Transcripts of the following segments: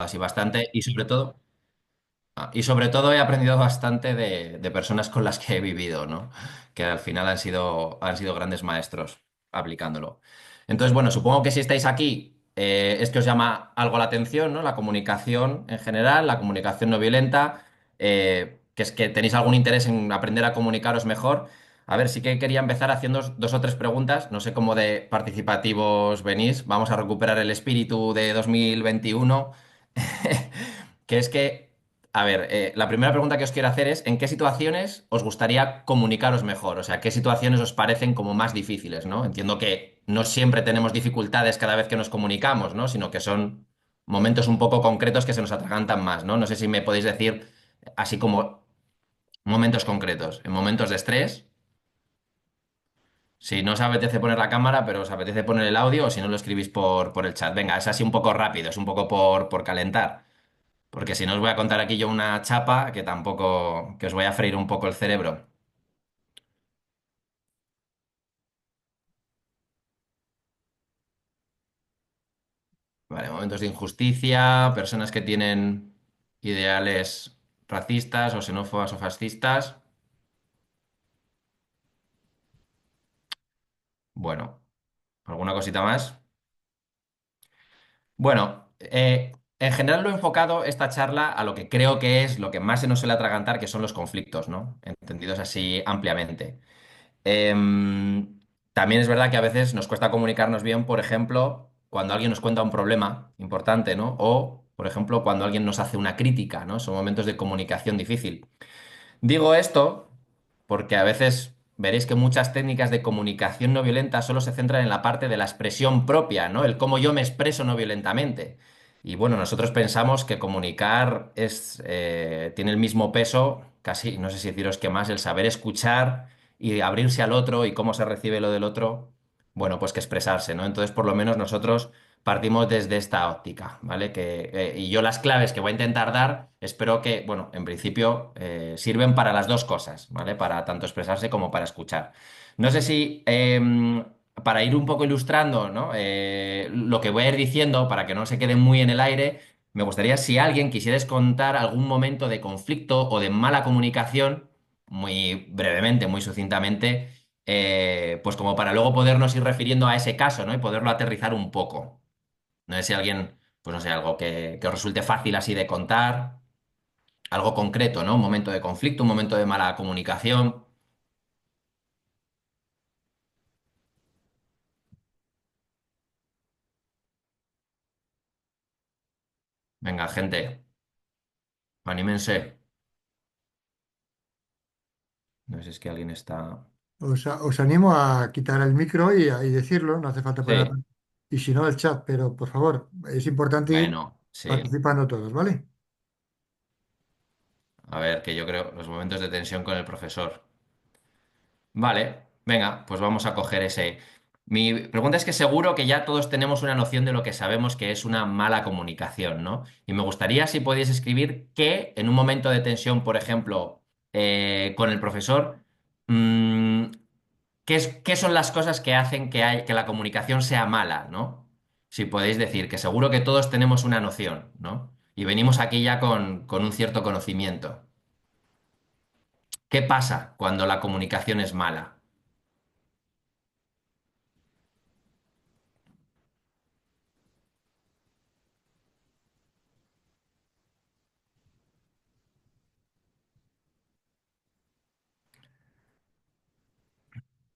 así bastante y sobre todo he aprendido bastante de personas con las que he vivido, ¿no? Que al final han sido grandes maestros aplicándolo. Entonces, bueno, supongo que si estáis aquí es que os llama algo la atención, ¿no? La comunicación en general, la comunicación no violenta, que es que tenéis algún interés en aprender a comunicaros mejor. A ver, sí que quería empezar haciendo dos o tres preguntas. No sé cómo de participativos venís. Vamos a recuperar el espíritu de 2021. Que es que, a ver, la primera pregunta que os quiero hacer es, ¿en qué situaciones os gustaría comunicaros mejor? O sea, ¿qué situaciones os parecen como más difíciles, ¿no? Entiendo que no siempre tenemos dificultades cada vez que nos comunicamos, ¿no? Sino que son momentos un poco concretos que se nos atragantan más, ¿no? No sé si me podéis decir así como momentos concretos. En momentos de estrés, si no os apetece poner la cámara, pero os apetece poner el audio, o si no lo escribís por el chat. Venga, es así un poco rápido, es un poco por calentar. Porque si no os voy a contar aquí yo una chapa que tampoco, que os voy a freír un poco el cerebro. Vale, momentos de injusticia, personas que tienen ideales racistas o xenófobas o fascistas. Bueno, ¿alguna cosita más? Bueno, en general lo he enfocado esta charla a lo que creo que es lo que más se nos suele atragantar, que son los conflictos, ¿no? Entendidos así ampliamente. También es verdad que a veces nos cuesta comunicarnos bien, por ejemplo, cuando alguien nos cuenta un problema importante, ¿no? O, por ejemplo, cuando alguien nos hace una crítica, ¿no? Son momentos de comunicación difícil. Digo esto porque a veces veréis que muchas técnicas de comunicación no violenta solo se centran en la parte de la expresión propia, ¿no? El cómo yo me expreso no violentamente. Y bueno, nosotros pensamos que comunicar tiene el mismo peso, casi, no sé si deciros que más, el saber escuchar y abrirse al otro y cómo se recibe lo del otro, bueno, pues que expresarse, ¿no? Entonces, por lo menos nosotros partimos desde esta óptica, ¿vale? Y yo las claves que voy a intentar dar, espero que, bueno, en principio sirven para las dos cosas, ¿vale? Para tanto expresarse como para escuchar. No sé si, para ir un poco ilustrando, ¿no? Lo que voy a ir diciendo, para que no se quede muy en el aire, me gustaría si alguien quisierais contar algún momento de conflicto o de mala comunicación, muy brevemente, muy sucintamente, pues como para luego podernos ir refiriendo a ese caso, ¿no? Y poderlo aterrizar un poco. No sé si alguien, pues no sé, algo que os resulte fácil así de contar, algo concreto, ¿no? Un momento de conflicto, un momento de mala comunicación. Venga, gente, anímense. No sé si es que alguien está. Os animo a quitar el micro y decirlo, no hace falta poner. Sí, Y si no, el chat, pero por favor, es importante ir bueno, sí. participando todos, ¿vale? A ver, que yo creo los momentos de tensión con el profesor. Vale, venga, pues vamos a coger ese. Mi pregunta es que seguro que ya todos tenemos una noción de lo que sabemos que es una mala comunicación, ¿no? Y me gustaría si podías escribir que en un momento de tensión, por ejemplo, con el profesor, mm, qué son las cosas que hacen que la comunicación sea mala, ¿no? Si podéis decir, que seguro que todos tenemos una noción, ¿no? Y venimos aquí ya con un cierto conocimiento. ¿Qué pasa cuando la comunicación es mala?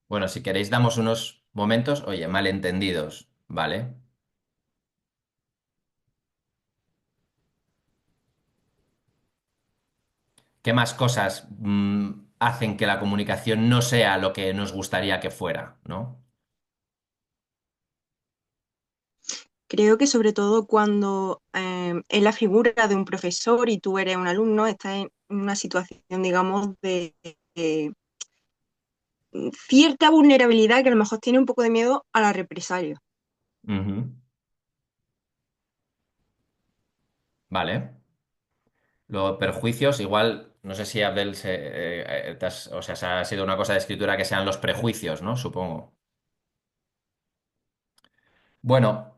Bueno, si queréis damos unos momentos, oye, malentendidos, ¿vale? ¿Qué más cosas hacen que la comunicación no sea lo que nos gustaría que fuera, ¿no? Creo que sobre todo cuando es la figura de un profesor y tú eres un alumno, estás en una situación, digamos, de cierta vulnerabilidad que a lo mejor tiene un poco de miedo a la represalia. Ujú. Vale. Luego, perjuicios, igual, no sé si Abdel, o sea, se ha sido una cosa de escritura que sean los prejuicios, ¿no? Supongo. Bueno,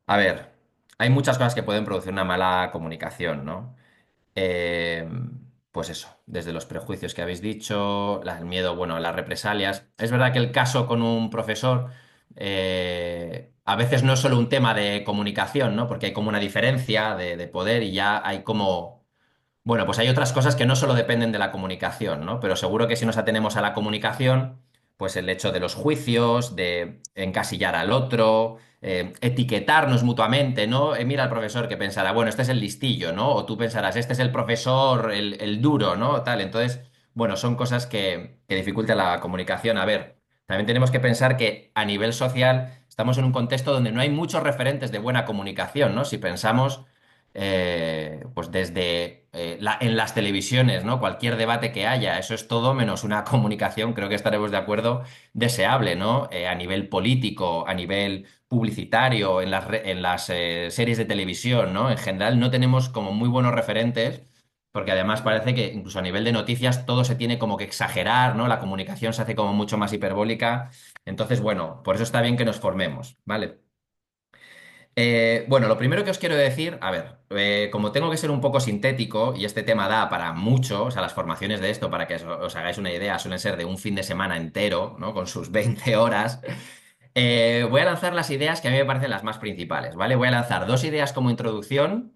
a ver. hay muchas cosas que pueden producir una mala comunicación, ¿no? Eh, pues eso, desde los prejuicios que habéis dicho, el miedo, bueno, las represalias. Es verdad que el caso con un profesor a veces no es solo un tema de comunicación, ¿no? Porque hay como una diferencia de poder y ya hay como bueno, pues hay otras cosas que no solo dependen de la comunicación, ¿no? Pero seguro que si nos atenemos a la comunicación, pues el hecho de los juicios, de encasillar al otro, etiquetarnos mutuamente, ¿no? Mira al profesor que pensará, bueno, este es el listillo, ¿no? O tú pensarás, este es el profesor, el duro, ¿no? Tal. Entonces, bueno, son cosas que dificultan la comunicación. A ver, también tenemos que pensar que a nivel social estamos en un contexto donde no hay muchos referentes de buena comunicación, ¿no? Si pensamos pues desde en las televisiones, ¿no? Cualquier debate que haya, eso es todo menos una comunicación, creo que estaremos de acuerdo, deseable, ¿no? A nivel político, a nivel publicitario, en las series de televisión, ¿no? En general no tenemos como muy buenos referentes, porque además parece que incluso a nivel de noticias todo se tiene como que exagerar, ¿no? La comunicación se hace como mucho más hiperbólica. Entonces, bueno, por eso está bien que nos formemos, ¿vale? Bueno, lo primero que os quiero decir, a ver, como tengo que ser un poco sintético y este tema da para mucho, o sea, las formaciones de esto, para que os hagáis una idea, suelen ser de un fin de semana entero, ¿no? Con sus 20 horas. Voy a lanzar las ideas que a mí me parecen las más principales, ¿vale? Voy a lanzar dos ideas como introducción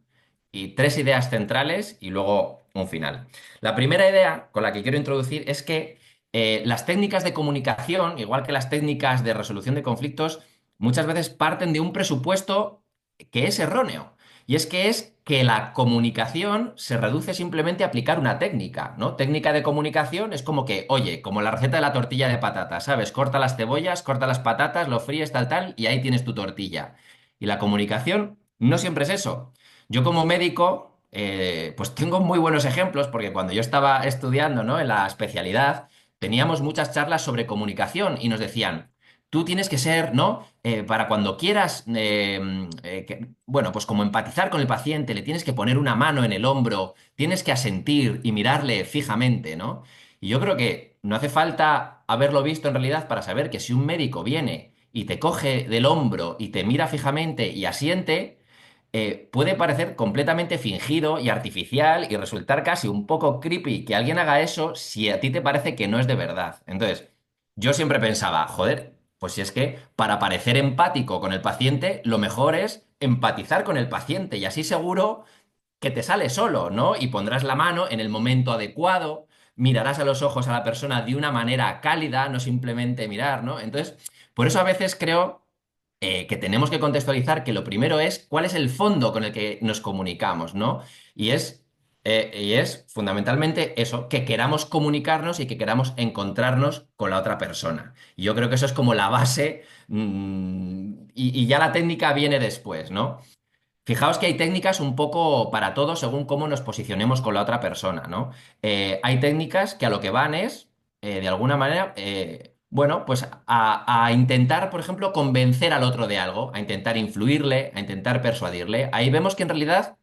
y tres ideas centrales y luego un final. La primera idea con la que quiero introducir es que las técnicas de comunicación, igual que las técnicas de resolución de conflictos, muchas veces parten de un presupuesto que es erróneo. Y es que la comunicación se reduce simplemente a aplicar una técnica, ¿no? Técnica de comunicación es como que, oye, como la receta de la tortilla de patatas, ¿sabes? Corta las cebollas, corta las patatas, lo fríes, tal, tal, y ahí tienes tu tortilla. Y la comunicación no siempre es eso. Yo como médico, pues tengo muy buenos ejemplos porque cuando yo estaba estudiando, ¿no? En la especialidad, teníamos muchas charlas sobre comunicación y nos decían, tú tienes que ser, ¿no? Para cuando quieras, bueno, pues como empatizar con el paciente, le tienes que poner una mano en el hombro, tienes que asentir y mirarle fijamente, ¿no? Y yo creo que no hace falta haberlo visto en realidad para saber que si un médico viene y te coge del hombro y te mira fijamente y asiente, puede parecer completamente fingido y artificial y resultar casi un poco creepy que alguien haga eso si a ti te parece que no es de verdad. Entonces, yo siempre pensaba, joder, pues si es que para parecer empático con el paciente, lo mejor es empatizar con el paciente y así seguro que te sale solo, ¿no? Y pondrás la mano en el momento adecuado, mirarás a los ojos a la persona de una manera cálida, no simplemente mirar, ¿no? Entonces, por eso a veces creo que tenemos que contextualizar que lo primero es cuál es el fondo con el que nos comunicamos, ¿no? Y es fundamentalmente eso, que queramos comunicarnos y que queramos encontrarnos con la otra persona. Y yo creo que eso es como la base, y ya la técnica viene después, ¿no? Fijaos que hay técnicas un poco para todo según cómo nos posicionemos con la otra persona, ¿no? Hay técnicas que a lo que van es, de alguna manera, bueno, pues a intentar, por ejemplo, convencer al otro de algo, a intentar influirle, a intentar persuadirle. Ahí vemos que en realidad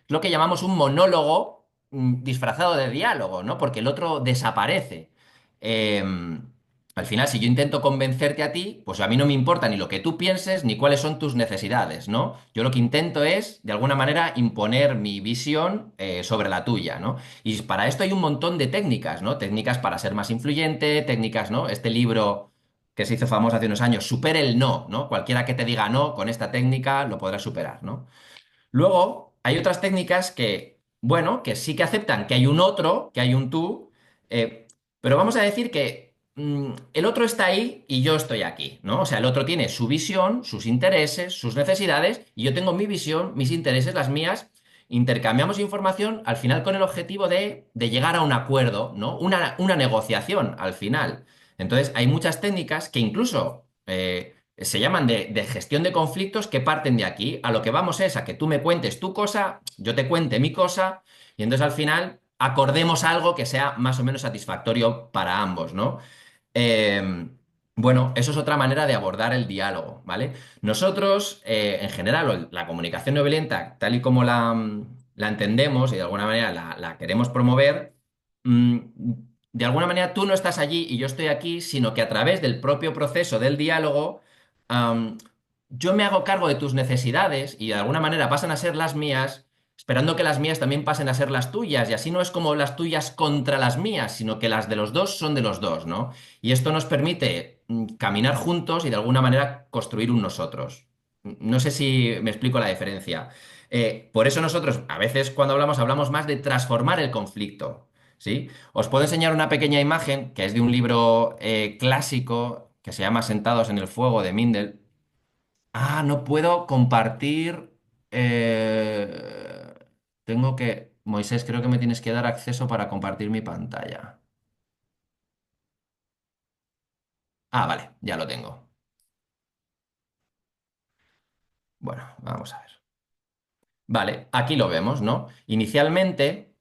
es lo que llamamos un monólogo disfrazado de diálogo, ¿no? Porque el otro desaparece. Al final, si yo intento convencerte a ti, pues a mí no me importa ni lo que tú pienses ni cuáles son tus necesidades, ¿no? Yo lo que intento es, de alguna manera, imponer mi visión sobre la tuya, ¿no? Y para esto hay un montón de técnicas, ¿no? Técnicas para ser más influyente, técnicas, ¿no? Este libro que se hizo famoso hace unos años, Supera el no, ¿no? Cualquiera que te diga no con esta técnica lo podrás superar, ¿no? Luego, hay otras técnicas que, bueno, que sí que aceptan que hay un otro, que hay un tú, eh, pero vamos a decir que el otro está ahí y yo estoy aquí, ¿no? O sea, el otro tiene su visión, sus intereses, sus necesidades, y yo tengo mi visión, mis intereses, las mías. Intercambiamos información al final con el objetivo de llegar a un acuerdo, ¿no? Una negociación al final. Entonces, hay muchas técnicas que incluso se llaman de gestión de conflictos que parten de aquí. A lo que vamos es a que tú me cuentes tu cosa, yo te cuente mi cosa, y entonces al final acordemos algo que sea más o menos satisfactorio para ambos, ¿no? Eh, bueno, eso es otra manera de abordar el diálogo, ¿vale? Nosotros, en general, la comunicación no violenta, tal y como la entendemos y de alguna manera la queremos promover, mm, de alguna manera tú no estás allí y yo estoy aquí, sino que a través del propio proceso del diálogo, yo me hago cargo de tus necesidades y de alguna manera pasan a ser las mías, esperando que las mías también pasen a ser las tuyas. Y así no es como las tuyas contra las mías, sino que las de los dos son de los dos, ¿no? Y esto nos permite caminar juntos y de alguna manera construir un nosotros. No sé si me explico la diferencia. Por eso nosotros a veces cuando hablamos más de transformar el conflicto, ¿sí? Os puedo enseñar una pequeña imagen que es de un libro clásico que se llama Sentados en el fuego de Mindel. Ah, no puedo compartir. eh, Tengo que. Moisés, creo que me tienes que dar acceso para compartir mi pantalla. Ah, vale, ya lo tengo. Bueno, vamos a ver. Vale, aquí lo vemos, ¿no? Inicialmente,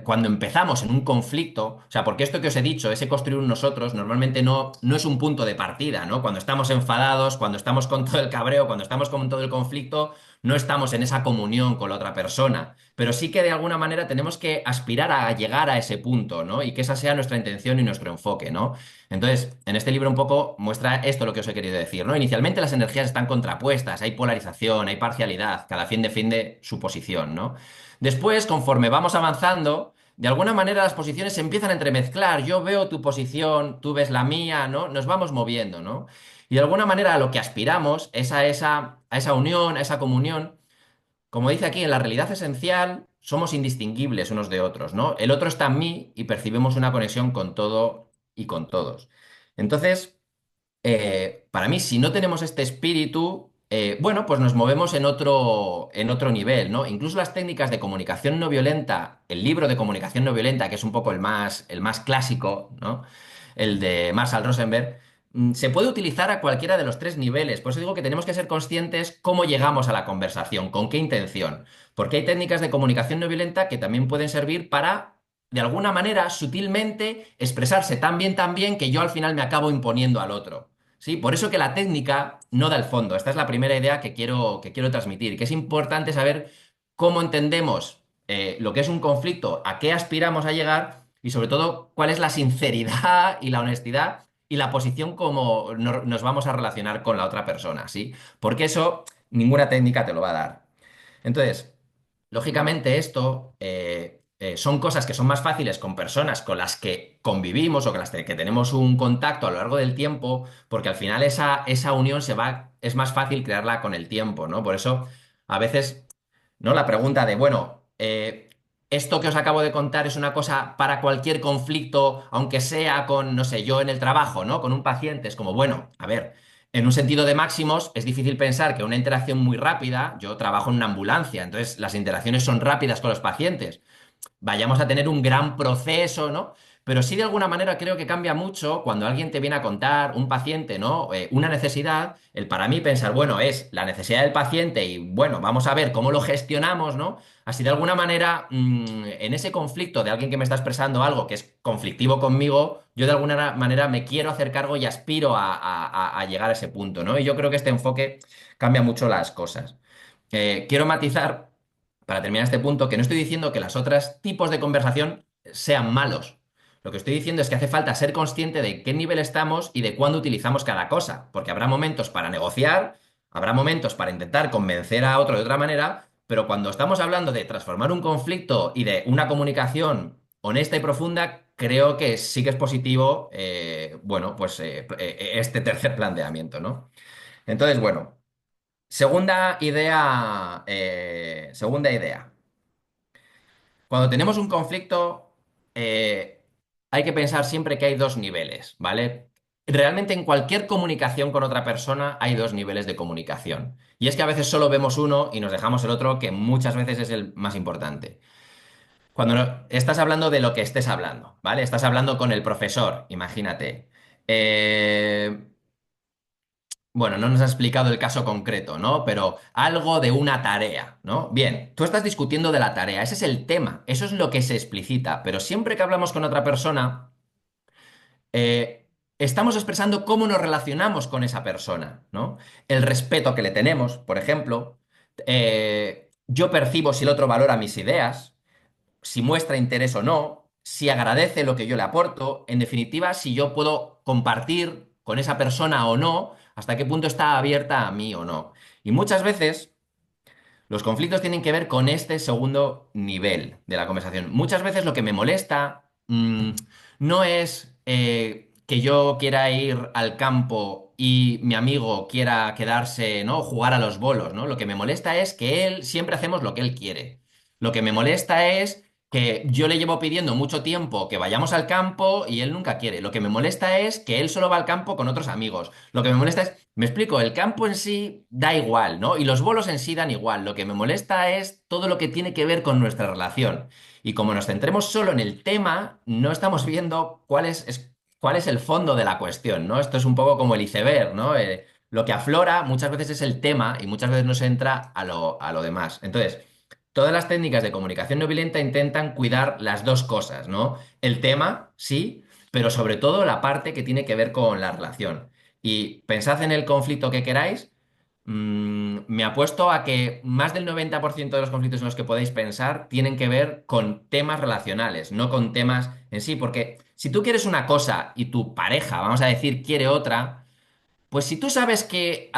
cuando empezamos en un conflicto, o sea, porque esto que os he dicho, ese construir un nosotros, normalmente no es un punto de partida, ¿no? Cuando estamos enfadados, cuando estamos con todo el cabreo, cuando estamos con todo el conflicto, no estamos en esa comunión con la otra persona. Pero sí que de alguna manera tenemos que aspirar a llegar a ese punto, ¿no? Y que esa sea nuestra intención y nuestro enfoque, ¿no? Entonces, en este libro un poco muestra esto lo que os he querido decir, ¿no? Inicialmente las energías están contrapuestas, hay polarización, hay parcialidad, cada quien defiende su posición, ¿no? Después, conforme vamos avanzando, de alguna manera las posiciones se empiezan a entremezclar, yo veo tu posición, tú ves la mía, ¿no? Nos vamos moviendo, ¿no? Y de alguna manera a lo que aspiramos es a esa unión, a esa comunión. Como dice aquí, en la realidad esencial somos indistinguibles unos de otros, ¿no? El otro está en mí y percibimos una conexión con todo y con todos. Entonces, para mí, si no tenemos este espíritu, bueno, pues nos movemos en otro nivel, ¿no? Incluso las técnicas de comunicación no violenta, el libro de comunicación no violenta, que es un poco el más clásico, ¿no? El de Marshall Rosenberg, se puede utilizar a cualquiera de los tres niveles. Por eso digo que tenemos que ser conscientes cómo llegamos a la conversación, con qué intención. Porque hay técnicas de comunicación no violenta que también pueden servir para, de alguna manera, sutilmente, expresarse tan bien que yo al final me acabo imponiendo al otro. Sí, por eso que la técnica no da el fondo. Esta es la primera idea que quiero transmitir, que es importante saber cómo entendemos lo que es un conflicto, a qué aspiramos a llegar y sobre todo cuál es la sinceridad y la honestidad y la posición como nos vamos a relacionar con la otra persona, ¿sí? Porque eso ninguna técnica te lo va a dar. Entonces, lógicamente esto son cosas que son más fáciles con personas con las que convivimos o con las que tenemos un contacto a lo largo del tiempo, porque al final esa unión es más fácil crearla con el tiempo, ¿no? Por eso a veces, ¿no? La pregunta de, bueno, esto que os acabo de contar es una cosa para cualquier conflicto, aunque sea con, no sé, yo en el trabajo, ¿no? Con un paciente, es como, bueno, a ver. En un sentido de máximos, es difícil pensar que una interacción muy rápida, yo trabajo en una ambulancia, entonces las interacciones son rápidas con los pacientes, vayamos a tener un gran proceso, ¿no? Pero sí de alguna manera creo que cambia mucho cuando alguien te viene a contar, un paciente, ¿no? Una necesidad, el para mí pensar, bueno, es la necesidad del paciente y bueno, vamos a ver cómo lo gestionamos, ¿no? Así de alguna manera, en ese conflicto de alguien que me está expresando algo que es conflictivo conmigo, yo de alguna manera me quiero hacer cargo y aspiro a llegar a ese punto, ¿no? Y yo creo que este enfoque cambia mucho las cosas. Quiero matizar, para terminar este punto, que no estoy diciendo que los otros tipos de conversación sean malos. Lo que estoy diciendo es que hace falta ser consciente de qué nivel estamos y de cuándo utilizamos cada cosa, porque habrá momentos para negociar, habrá momentos para intentar convencer a otro de otra manera, pero cuando estamos hablando de transformar un conflicto y de una comunicación honesta y profunda, creo que sí que es positivo, bueno, pues este tercer planteamiento, ¿no? Entonces, bueno. Segunda idea, segunda idea. Cuando tenemos un conflicto, hay que pensar siempre que hay dos niveles, ¿vale? Realmente en cualquier comunicación con otra persona hay dos niveles de comunicación. Y es que a veces solo vemos uno y nos dejamos el otro, que muchas veces es el más importante. Cuando estás hablando de lo que estés hablando, ¿vale? Estás hablando con el profesor, imagínate. Eh, Bueno, no nos ha explicado el caso concreto, ¿no? Pero algo de una tarea, ¿no? Bien, tú estás discutiendo de la tarea, ese es el tema, eso es lo que se explicita, pero siempre que hablamos con otra persona, estamos expresando cómo nos relacionamos con esa persona, ¿no? El respeto que le tenemos, por ejemplo, yo percibo si el otro valora mis ideas, si muestra interés o no, si agradece lo que yo le aporto, en definitiva, si yo puedo compartir con esa persona o no, hasta qué punto está abierta a mí o no. Y muchas veces los conflictos tienen que ver con este segundo nivel de la conversación. Muchas veces lo que me molesta no es que yo quiera ir al campo y mi amigo quiera quedarse, ¿no? Jugar a los bolos, ¿no? Lo que me molesta es que él siempre hacemos lo que él quiere. Lo que me molesta es que yo le llevo pidiendo mucho tiempo que vayamos al campo y él nunca quiere. Lo que me molesta es que él solo va al campo con otros amigos. Lo que me molesta es, me explico, el campo en sí da igual, ¿no? Y los bolos en sí dan igual. Lo que me molesta es todo lo que tiene que ver con nuestra relación. Y como nos centremos solo en el tema, no estamos viendo cuál es el fondo de la cuestión, ¿no? Esto es un poco como el iceberg, ¿no? Lo que aflora muchas veces es el tema y muchas veces no se entra a lo demás. Entonces, todas las técnicas de comunicación no violenta intentan cuidar las dos cosas, ¿no? El tema, sí, pero sobre todo la parte que tiene que ver con la relación. Y pensad en el conflicto que queráis. Me apuesto a que más del 90% de los conflictos en los que podéis pensar tienen que ver con temas relacionales, no con temas en sí, porque si tú quieres una cosa y tu pareja, vamos a decir, quiere otra, pues si tú sabes que,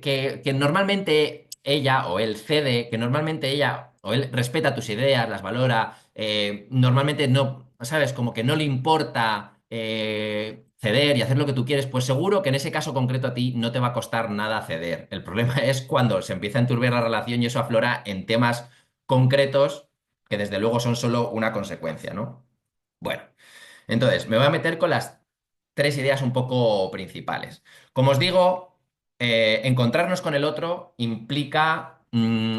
que normalmente ella o él cede, que normalmente ella o él respeta tus ideas, las valora, normalmente no, ¿sabes? Como que no le importa ceder y hacer lo que tú quieres, pues seguro que en ese caso concreto a ti no te va a costar nada ceder. El problema es cuando se empieza a enturbiar la relación y eso aflora en temas concretos que desde luego son solo una consecuencia, ¿no? Bueno. Entonces, me voy a meter con las tres ideas un poco principales. Como os digo, encontrarnos con el otro implica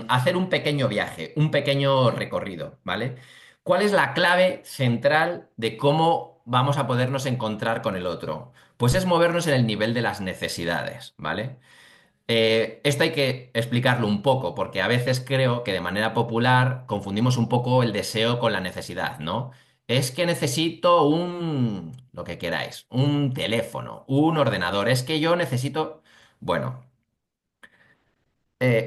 hacer un pequeño viaje, un pequeño recorrido, ¿vale? ¿Cuál es la clave central de cómo vamos a podernos encontrar con el otro? Pues es movernos en el nivel de las necesidades, ¿vale? Esto hay que explicarlo un poco, porque a veces creo que de manera popular confundimos un poco el deseo con la necesidad, ¿no? Es que necesito lo que queráis, un teléfono, un ordenador, es que yo necesito, bueno,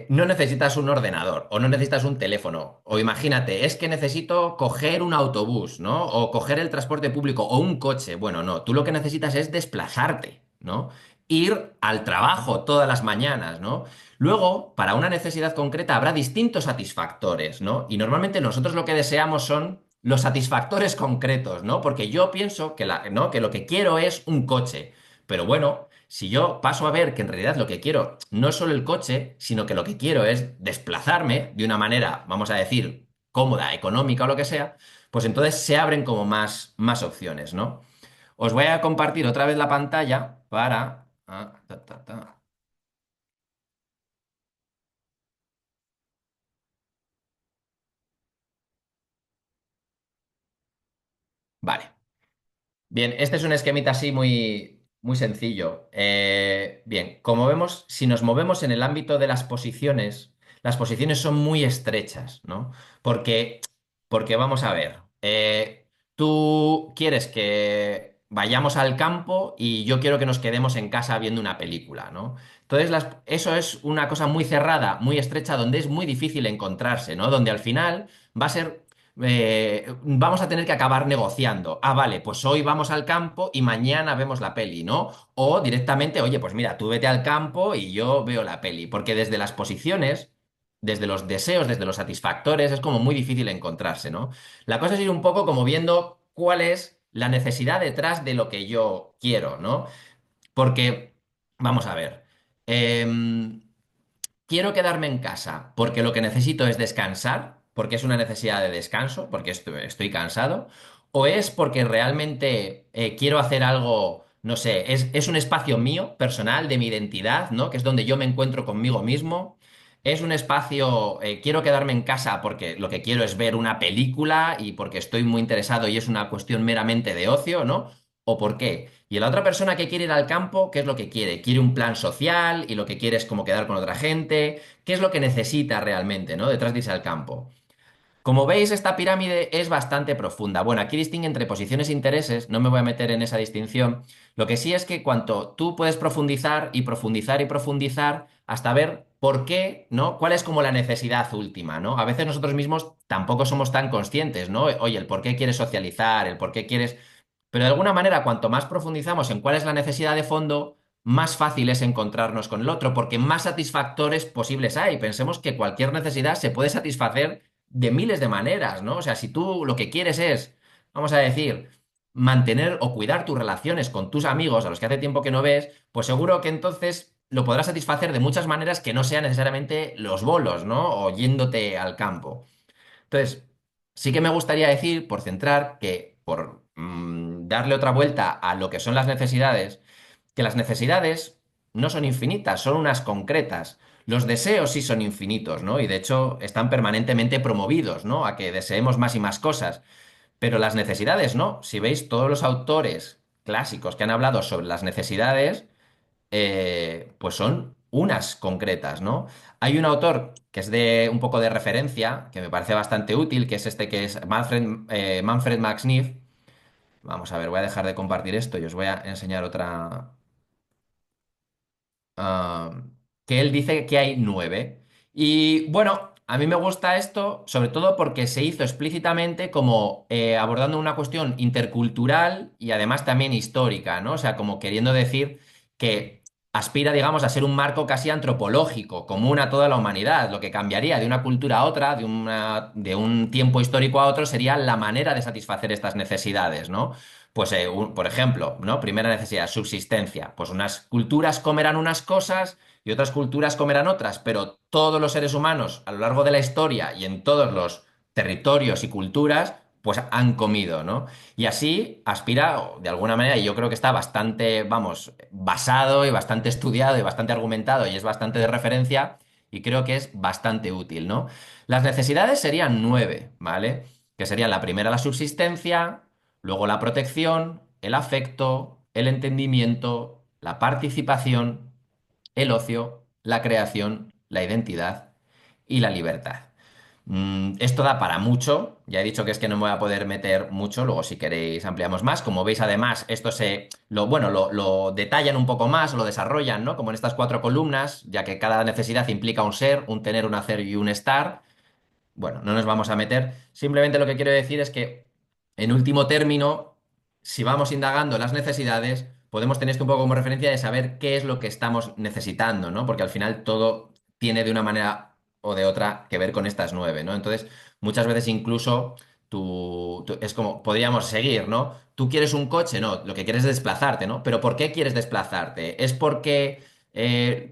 no necesitas un ordenador o no necesitas un teléfono. O imagínate, es que necesito coger un autobús, ¿no? O coger el transporte público o un coche. Bueno, no, tú lo que necesitas es desplazarte, ¿no? Ir al trabajo todas las mañanas, ¿no? Luego, para una necesidad concreta habrá distintos satisfactores, ¿no? Y normalmente nosotros lo que deseamos son los satisfactores concretos, ¿no? Porque yo pienso que, ¿no? que lo que quiero es un coche. Pero bueno, si yo paso a ver que en realidad lo que quiero no es solo el coche, sino que lo que quiero es desplazarme de una manera, vamos a decir, cómoda, económica o lo que sea, pues entonces se abren como más opciones, ¿no? Os voy a compartir otra vez la pantalla para... Vale. Bien, este es un esquemita así muy sencillo. Bien, como vemos, si nos movemos en el ámbito de las posiciones son muy estrechas, ¿no? Porque, porque vamos a ver, tú quieres que vayamos al campo y yo quiero que nos quedemos en casa viendo una película, ¿no? Entonces, eso es una cosa muy cerrada, muy estrecha, donde es muy difícil encontrarse, ¿no? Donde al final va a ser vamos a tener que acabar negociando. Ah, vale, pues hoy vamos al campo y mañana vemos la peli, ¿no? O directamente, oye, pues mira, tú vete al campo y yo veo la peli. Porque desde las posiciones, desde los deseos, desde los satisfactores, es como muy difícil encontrarse, ¿no? La cosa es ir un poco como viendo cuál es la necesidad detrás de lo que yo quiero, ¿no? Porque, vamos a ver. em, Quiero quedarme en casa porque lo que necesito es descansar, porque es una necesidad de descanso, porque estoy cansado, o es porque realmente quiero hacer algo, no sé, es un espacio mío, personal, de mi identidad, ¿no? Que es donde yo me encuentro conmigo mismo. Es un espacio, quiero quedarme en casa porque lo que quiero es ver una película y porque estoy muy interesado y es una cuestión meramente de ocio, ¿no? ¿O por qué? Y la otra persona que quiere ir al campo, ¿qué es lo que quiere? Quiere un plan social y lo que quiere es como quedar con otra gente. ¿Qué es lo que necesita realmente, ¿no? Detrás de irse al campo. Como veis, esta pirámide es bastante profunda. Bueno, aquí distingue entre posiciones e intereses, no me voy a meter en esa distinción. Lo que sí es que cuanto tú puedes profundizar y profundizar y profundizar hasta ver por qué, ¿no? ¿Cuál es como la necesidad última, ¿no? A veces nosotros mismos tampoco somos tan conscientes, ¿no? Oye, el por qué quieres socializar, el por qué quieres... Pero de alguna manera, cuanto más profundizamos en cuál es la necesidad de fondo, más fácil es encontrarnos con el otro, porque más satisfactores posibles hay. Pensemos que cualquier necesidad se puede satisfacer de miles de maneras, ¿no? O sea, si tú lo que quieres es, vamos a decir, mantener o cuidar tus relaciones con tus amigos, a los que hace tiempo que no ves, pues seguro que entonces lo podrás satisfacer de muchas maneras que no sean necesariamente los bolos, ¿no? O yéndote al campo. Entonces, sí que me gustaría decir, por centrar, que por darle otra vuelta a lo que son las necesidades, que las necesidades no son infinitas, son unas concretas. Los deseos sí son infinitos, ¿no? Y de hecho están permanentemente promovidos, ¿no? A que deseemos más y más cosas. Pero las necesidades no. Si veis todos los autores clásicos que han hablado sobre las necesidades, pues son unas concretas, ¿no? Hay un autor que es de un poco de referencia, que me parece bastante útil, que es este que es Manfred Max Neef. Vamos a ver, voy a dejar de compartir esto y os voy a enseñar otra, ah, que él dice que hay 9. Y bueno, a mí me gusta esto, sobre todo porque se hizo explícitamente como abordando una cuestión intercultural y además también histórica, ¿no? O sea, como queriendo decir que aspira, digamos, a ser un marco casi antropológico, común a toda la humanidad. Lo que cambiaría de una cultura a otra, de un tiempo histórico a otro, sería la manera de satisfacer estas necesidades, ¿no? Pues, por ejemplo, ¿no? Primera necesidad, subsistencia. Pues unas culturas comerán unas cosas y otras culturas comerán otras, pero todos los seres humanos a lo largo de la historia y en todos los territorios y culturas, pues han comido, ¿no? Y así aspira, de alguna manera, y yo creo que está bastante, vamos, basado y bastante estudiado y bastante argumentado y es bastante de referencia y creo que es bastante útil, ¿no? Las necesidades serían 9, ¿vale? Que serían la primera, la subsistencia. Luego la protección, el afecto, el entendimiento, la participación, el ocio, la creación, la identidad y la libertad. Esto da para mucho. Ya he dicho que es que no me voy a poder meter mucho. Luego, si queréis, ampliamos más. Como veis, además, esto bueno, lo detallan un poco más, lo desarrollan, ¿no? Como en estas 4 columnas, ya que cada necesidad implica un ser, un tener, un hacer y un estar. Bueno, no nos vamos a meter. Simplemente lo que quiero decir es que, en último término, si vamos indagando en las necesidades, podemos tener esto un poco como referencia de saber qué es lo que estamos necesitando, ¿no? Porque al final todo tiene de una manera o de otra que ver con estas 9, ¿no? Entonces, muchas veces incluso es como, podríamos seguir, ¿no? Tú quieres un coche, no, lo que quieres es desplazarte, ¿no? Pero ¿por qué quieres desplazarte? ¿Es porque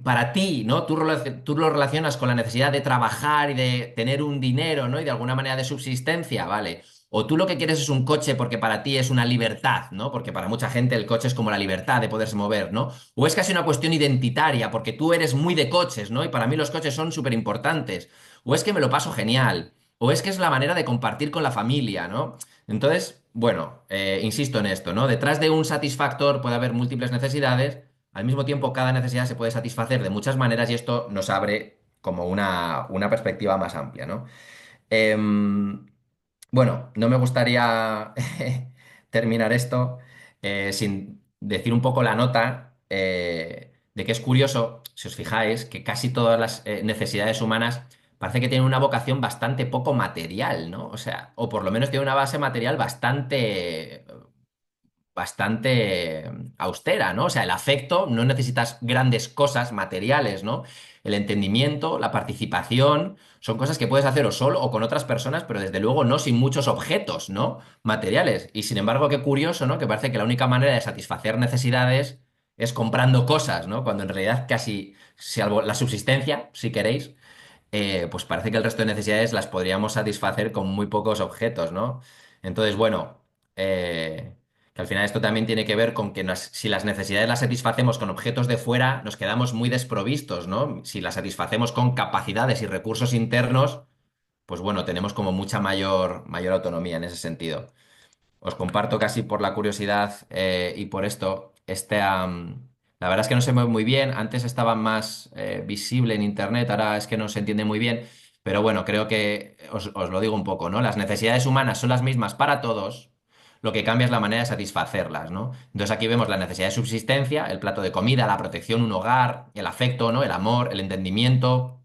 para ti, ¿no? Tú lo relacionas con la necesidad de trabajar y de tener un dinero, ¿no? Y de alguna manera de subsistencia, ¿vale? O tú lo que quieres es un coche porque para ti es una libertad, ¿no? Porque para mucha gente el coche es como la libertad de poderse mover, ¿no? O es casi una cuestión identitaria, porque tú eres muy de coches, ¿no? Y para mí los coches son súper importantes. O es que me lo paso genial. O es que es la manera de compartir con la familia, ¿no? Entonces, bueno, insisto en esto, ¿no? Detrás de un satisfactor puede haber múltiples necesidades. Al mismo tiempo, cada necesidad se puede satisfacer de muchas maneras y esto nos abre como una perspectiva más amplia, ¿no? Em, bueno, no me gustaría terminar esto sin decir un poco la nota de que es curioso, si os fijáis, que casi todas las necesidades humanas parece que tienen una vocación bastante poco material, ¿no? O sea, o por lo menos tienen una base material bastante austera, ¿no? O sea, el afecto, no necesitas grandes cosas materiales, ¿no? El entendimiento, la participación, son cosas que puedes hacer o solo o con otras personas, pero desde luego no sin muchos objetos, ¿no? Materiales. Y sin embargo, qué curioso, ¿no? Que parece que la única manera de satisfacer necesidades es comprando cosas, ¿no? Cuando en realidad casi, salvo la subsistencia, si queréis, pues parece que el resto de necesidades las podríamos satisfacer con muy pocos objetos, ¿no? Entonces, bueno, que al final esto también tiene que ver con que si las necesidades las satisfacemos con objetos de fuera, nos quedamos muy desprovistos, ¿no? Si las satisfacemos con capacidades y recursos internos, pues bueno, tenemos como mucha mayor autonomía en ese sentido. Os comparto casi por la curiosidad y por esto, la verdad es que no se mueve muy bien, antes estaba más visible en internet, ahora es que no se entiende muy bien, pero bueno, creo que os lo digo un poco, ¿no? Las necesidades humanas son las mismas para todos, lo que cambia es la manera de satisfacerlas, ¿no? Entonces aquí vemos la necesidad de subsistencia, el plato de comida, la protección, un hogar, el afecto, ¿no? El amor, el entendimiento,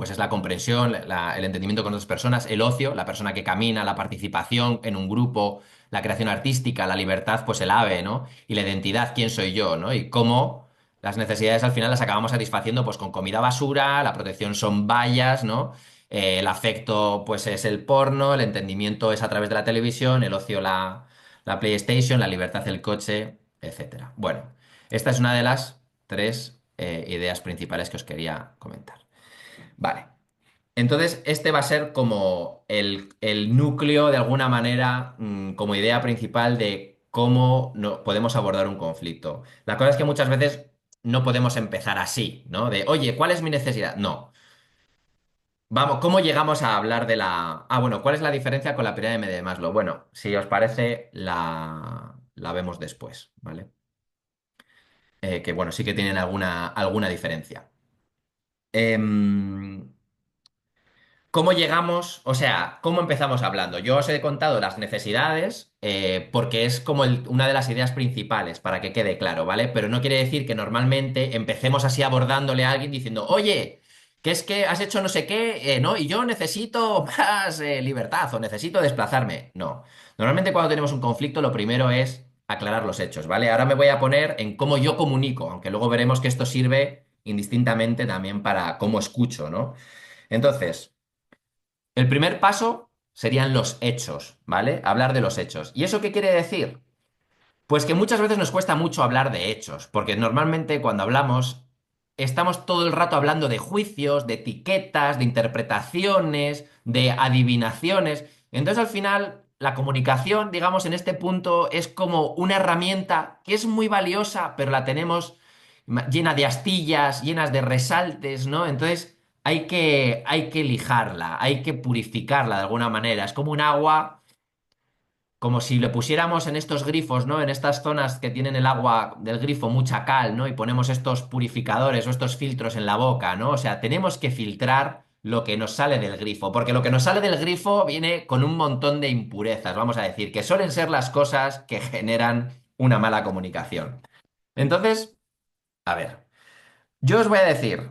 pues es la comprensión, el entendimiento con otras personas, el ocio, la persona que camina, la participación en un grupo, la creación artística, la libertad, pues el ave, ¿no? Y la identidad, quién soy yo, ¿no? Y cómo las necesidades al final las acabamos satisfaciendo pues con comida basura, la protección son vallas, ¿no? El afecto pues es el porno, el entendimiento es a través de la televisión, el ocio la PlayStation, la libertad el coche, etcétera. Bueno, esta es una de las tres ideas principales que os quería comentar. Vale. Entonces, este va a ser como el núcleo, de alguna manera, como idea principal de cómo podemos abordar un conflicto. La cosa es que muchas veces no podemos empezar así, ¿no? De, oye, ¿cuál es mi necesidad? No. Vamos, ¿cómo llegamos a hablar de la... Ah, bueno, ¿cuál es la diferencia con la pirámide de Maslow? Bueno, si os parece, la vemos después, ¿vale? Que bueno, sí que tienen alguna diferencia. Em, ¿Cómo llegamos? O sea, ¿cómo empezamos hablando? Yo os he contado las necesidades porque es como una de las ideas principales para que quede claro, ¿vale? Pero no quiere decir que normalmente empecemos así abordándole a alguien diciendo, oye, que es que has hecho no sé qué, ¿no? Y yo necesito más libertad o necesito desplazarme. No. Normalmente cuando tenemos un conflicto lo primero es aclarar los hechos, ¿vale? Ahora me voy a poner en cómo yo comunico, aunque luego veremos que esto sirve indistintamente también para cómo escucho, ¿no? Entonces... El primer paso serían los hechos, ¿vale? Hablar de los hechos. ¿Y eso qué quiere decir? Pues que muchas veces nos cuesta mucho hablar de hechos, porque normalmente cuando hablamos estamos todo el rato hablando de juicios, de etiquetas, de interpretaciones, de adivinaciones. Entonces al final la comunicación, digamos, en este punto es como una herramienta que es muy valiosa, pero la tenemos llena de astillas, llenas de resaltes, ¿no? Entonces hay que lijarla, hay que purificarla de alguna manera. Es como un agua como si le pusiéramos en estos grifos, ¿no? En estas zonas que tienen el agua del grifo mucha cal, ¿no? Y ponemos estos purificadores o estos filtros en la boca, ¿no? O sea, tenemos que filtrar lo que nos sale del grifo, porque lo que nos sale del grifo viene con un montón de impurezas, vamos a decir, que suelen ser las cosas que generan una mala comunicación. Entonces, a ver, yo os voy a decir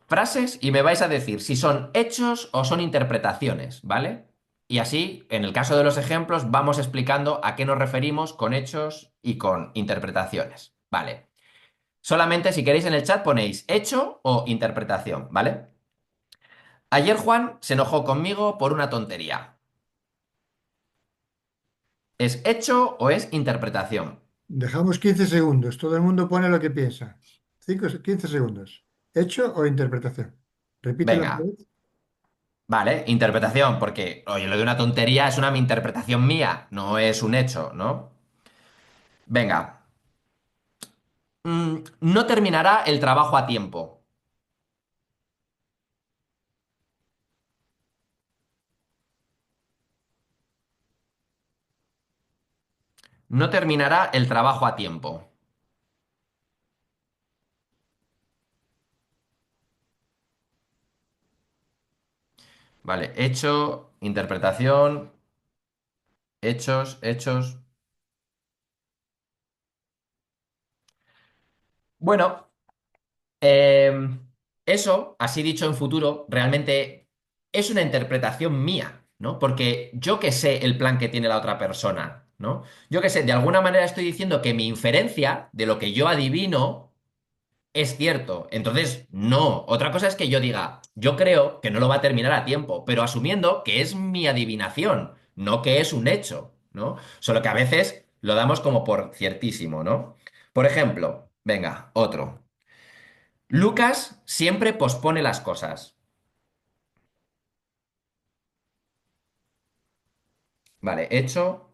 frases y me vais a decir si son hechos o son interpretaciones, ¿vale? Y así, en el caso de los ejemplos, vamos explicando a qué nos referimos con hechos y con interpretaciones, ¿vale? Solamente si queréis en el chat ponéis hecho o interpretación, ¿vale? Ayer Juan se enojó conmigo por una tontería. ¿Es hecho o es interpretación? Dejamos 15 segundos. Todo el mundo pone lo que piensa. 15 segundos. ¿Hecho o interpretación? Repítelo otra Venga, vez. vale, interpretación, porque, oye, lo de una tontería es una interpretación mía, no es un hecho, ¿no? Venga, no terminará el trabajo a tiempo. No terminará el trabajo a tiempo. Vale, hecho, interpretación, hechos, hechos. Bueno, eso, así dicho en futuro, realmente es una interpretación mía, ¿no? Porque yo que sé el plan que tiene la otra persona, ¿no? Yo que sé, de alguna manera estoy diciendo que mi inferencia de lo que yo adivino es cierto. Entonces, no. Otra cosa es que yo diga, yo creo que no lo va a terminar a tiempo, pero asumiendo que es mi adivinación, no que es un hecho, ¿no? Solo que a veces lo damos como por ciertísimo, ¿no? Por ejemplo, venga, otro. Lucas siempre pospone las cosas. Vale, hecho.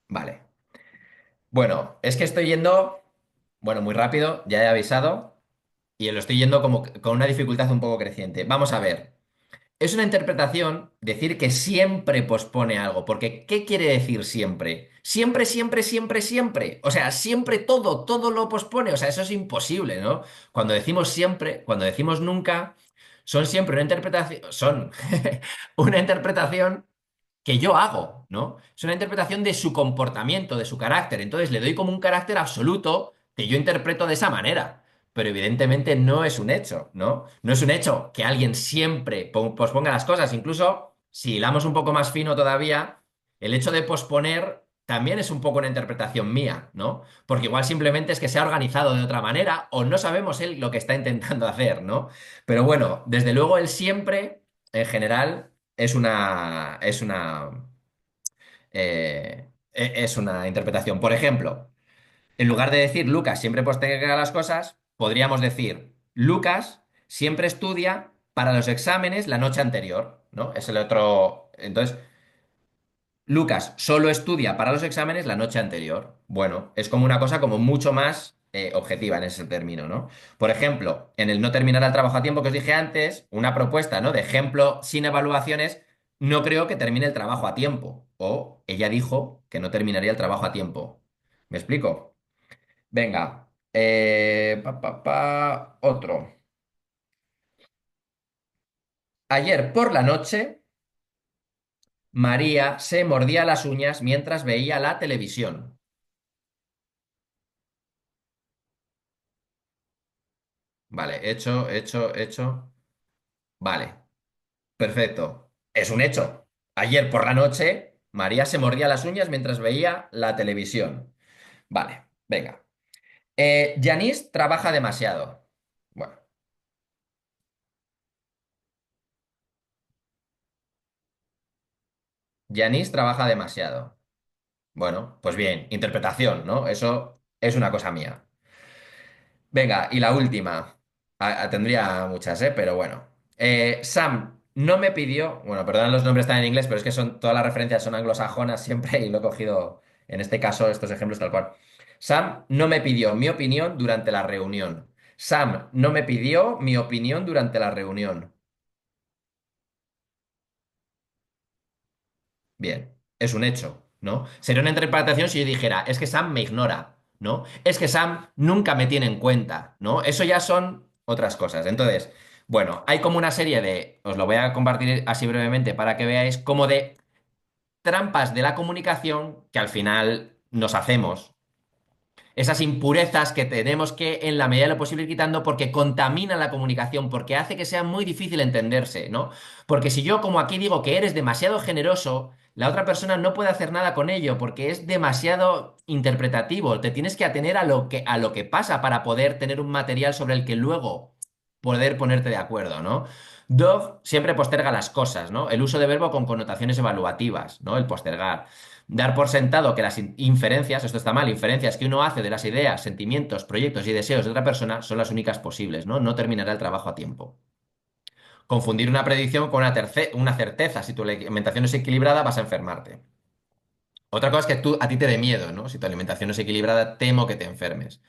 Vale. Bueno, es que estoy yendo, bueno, muy rápido, ya he avisado, y lo estoy yendo como con una dificultad un poco creciente. Vamos a ver. Es una interpretación decir que siempre pospone algo, porque ¿qué quiere decir siempre? Siempre, siempre, siempre, siempre. O sea, siempre todo lo pospone. O sea, eso es imposible, ¿no? Cuando decimos siempre, cuando decimos nunca, son siempre una interpretación, son una interpretación que yo hago, ¿no? Es una interpretación de su comportamiento, de su carácter. Entonces le doy como un carácter absoluto que yo interpreto de esa manera. pero evidentemente no es un hecho, ¿no? No es un hecho que alguien siempre posponga las cosas. Incluso, si hilamos un poco más fino todavía, el hecho de posponer también es un poco una interpretación mía, ¿no? Porque igual simplemente es que se ha organizado de otra manera o no sabemos él lo que está intentando hacer, ¿no? Pero bueno, desde luego el siempre, en general, es una interpretación. Por ejemplo, en lugar de decir Lucas siempre posterga las cosas, podríamos decir Lucas siempre estudia para los exámenes la noche anterior, ¿no? Es el otro. Entonces, Lucas solo estudia para los exámenes la noche anterior. Bueno, es como una cosa como mucho más objetiva en ese término, ¿no? Por ejemplo, en el no terminar el trabajo a tiempo que os dije antes, una propuesta, ¿no? De ejemplo sin evaluaciones, no creo que termine el trabajo a tiempo. O ella dijo que no terminaría el trabajo a tiempo. ¿Me explico? Venga. Otro. Ayer por la noche, María se mordía las uñas mientras veía la televisión. Vale, hecho, hecho, hecho. Vale, perfecto. Es un hecho. Ayer por la noche, María se mordía las uñas mientras veía la televisión. Vale, venga. Yanis trabaja demasiado. Bueno, Yanis trabaja demasiado. Bueno, pues bien, interpretación, ¿no? Eso es una cosa mía. Venga, y la última. Tendría muchas, ¿eh? Pero bueno. Sam no me pidió. Bueno, perdón, los nombres están en inglés, pero es que son todas las referencias son anglosajonas siempre y lo he cogido, en este caso, estos ejemplos tal cual. Sam no me pidió mi opinión durante la reunión. Sam no me pidió mi opinión durante la reunión. Bien, es un hecho, ¿no? Sería una interpretación si yo dijera, es que Sam me ignora, ¿no? Es que Sam nunca me tiene en cuenta, ¿no? Eso ya son otras cosas. Entonces, bueno, hay como una serie de, os lo voy a compartir así brevemente para que veáis, como de trampas de la comunicación que al final nos hacemos, esas impurezas que tenemos que en la medida de lo posible ir quitando porque contaminan la comunicación, porque hace que sea muy difícil entenderse, ¿no? Porque si yo como aquí digo que eres demasiado generoso, la otra persona no puede hacer nada con ello porque es demasiado interpretativo, te tienes que atener a lo que pasa para poder tener un material sobre el que luego poder ponerte de acuerdo, ¿no? Dove siempre posterga las cosas, ¿no? El uso de verbo con connotaciones evaluativas, ¿no? El postergar. Dar por sentado que las inferencias, esto está mal, inferencias que uno hace de las ideas, sentimientos, proyectos y deseos de otra persona son las únicas posibles, ¿no? No terminará el trabajo a tiempo. Confundir una predicción con una certeza. Si tu alimentación es equilibrada, vas a enfermarte. Otra cosa es que a ti te dé miedo, ¿no? Si tu alimentación es equilibrada, temo que te enfermes.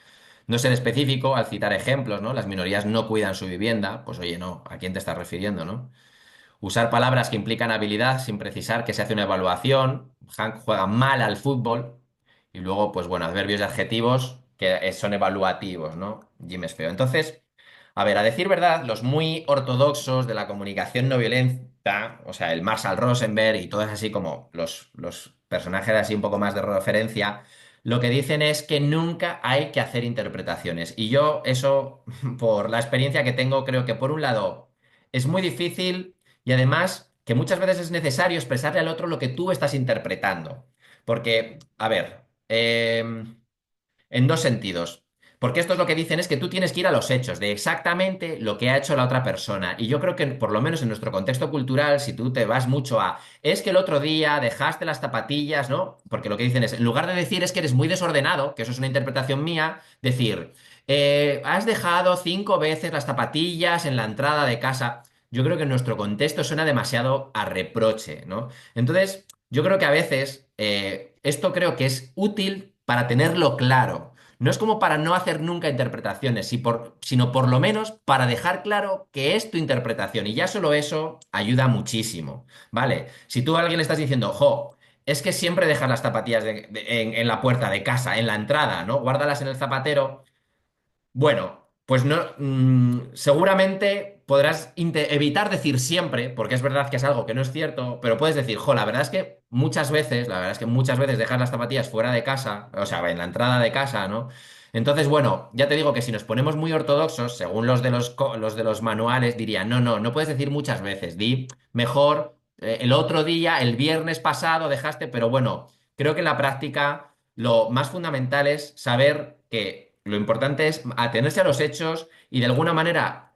No ser específico al citar ejemplos, ¿no? Las minorías no cuidan su vivienda, pues oye, no, ¿a quién te estás refiriendo, no? Usar palabras que implican habilidad sin precisar que se hace una evaluación. Hank juega mal al fútbol. Y luego, pues bueno, adverbios y adjetivos que son evaluativos, ¿no? Jim es feo. Entonces, a ver, a decir verdad, los muy ortodoxos de la comunicación no violenta, o sea, el Marshall Rosenberg y todos así como los personajes así un poco más de referencia, lo que dicen es que nunca hay que hacer interpretaciones. Y yo eso, por la experiencia que tengo, creo que por un lado es muy difícil y además que muchas veces es necesario expresarle al otro lo que tú estás interpretando. Porque, a ver, en dos sentidos. Porque esto es lo que dicen, es que tú tienes que ir a los hechos de exactamente lo que ha hecho la otra persona. Y yo creo que, por lo menos en nuestro contexto cultural, si tú te vas mucho a, es que el otro día dejaste las zapatillas, ¿no? Porque lo que dicen es, en lugar de decir es que eres muy desordenado, que eso es una interpretación mía, decir, has dejado 5 veces las zapatillas en la entrada de casa. Yo creo que en nuestro contexto suena demasiado a reproche, ¿no? Entonces, yo creo que a veces esto creo que es útil para tenerlo claro. No es como para no hacer nunca interpretaciones, sino por lo menos para dejar claro que es tu interpretación. Y ya solo eso ayuda muchísimo, ¿vale? Si tú a alguien le estás diciendo, jo, es que siempre dejas las zapatillas en la puerta de casa, en la entrada, ¿no? Guárdalas en el zapatero. Bueno, pues no, seguramente podrás evitar decir siempre, porque es verdad que es algo que no es cierto, pero puedes decir, jo, la verdad es que muchas veces, la verdad es que muchas veces dejas las zapatillas fuera de casa, o sea, en la entrada de casa, ¿no? Entonces, bueno, ya te digo que si nos ponemos muy ortodoxos, según los de los manuales, dirían, no, no, no puedes decir muchas veces, di mejor el otro día, el viernes pasado dejaste, pero bueno, creo que en la práctica lo más fundamental es saber que lo importante es atenerse a los hechos y de alguna manera,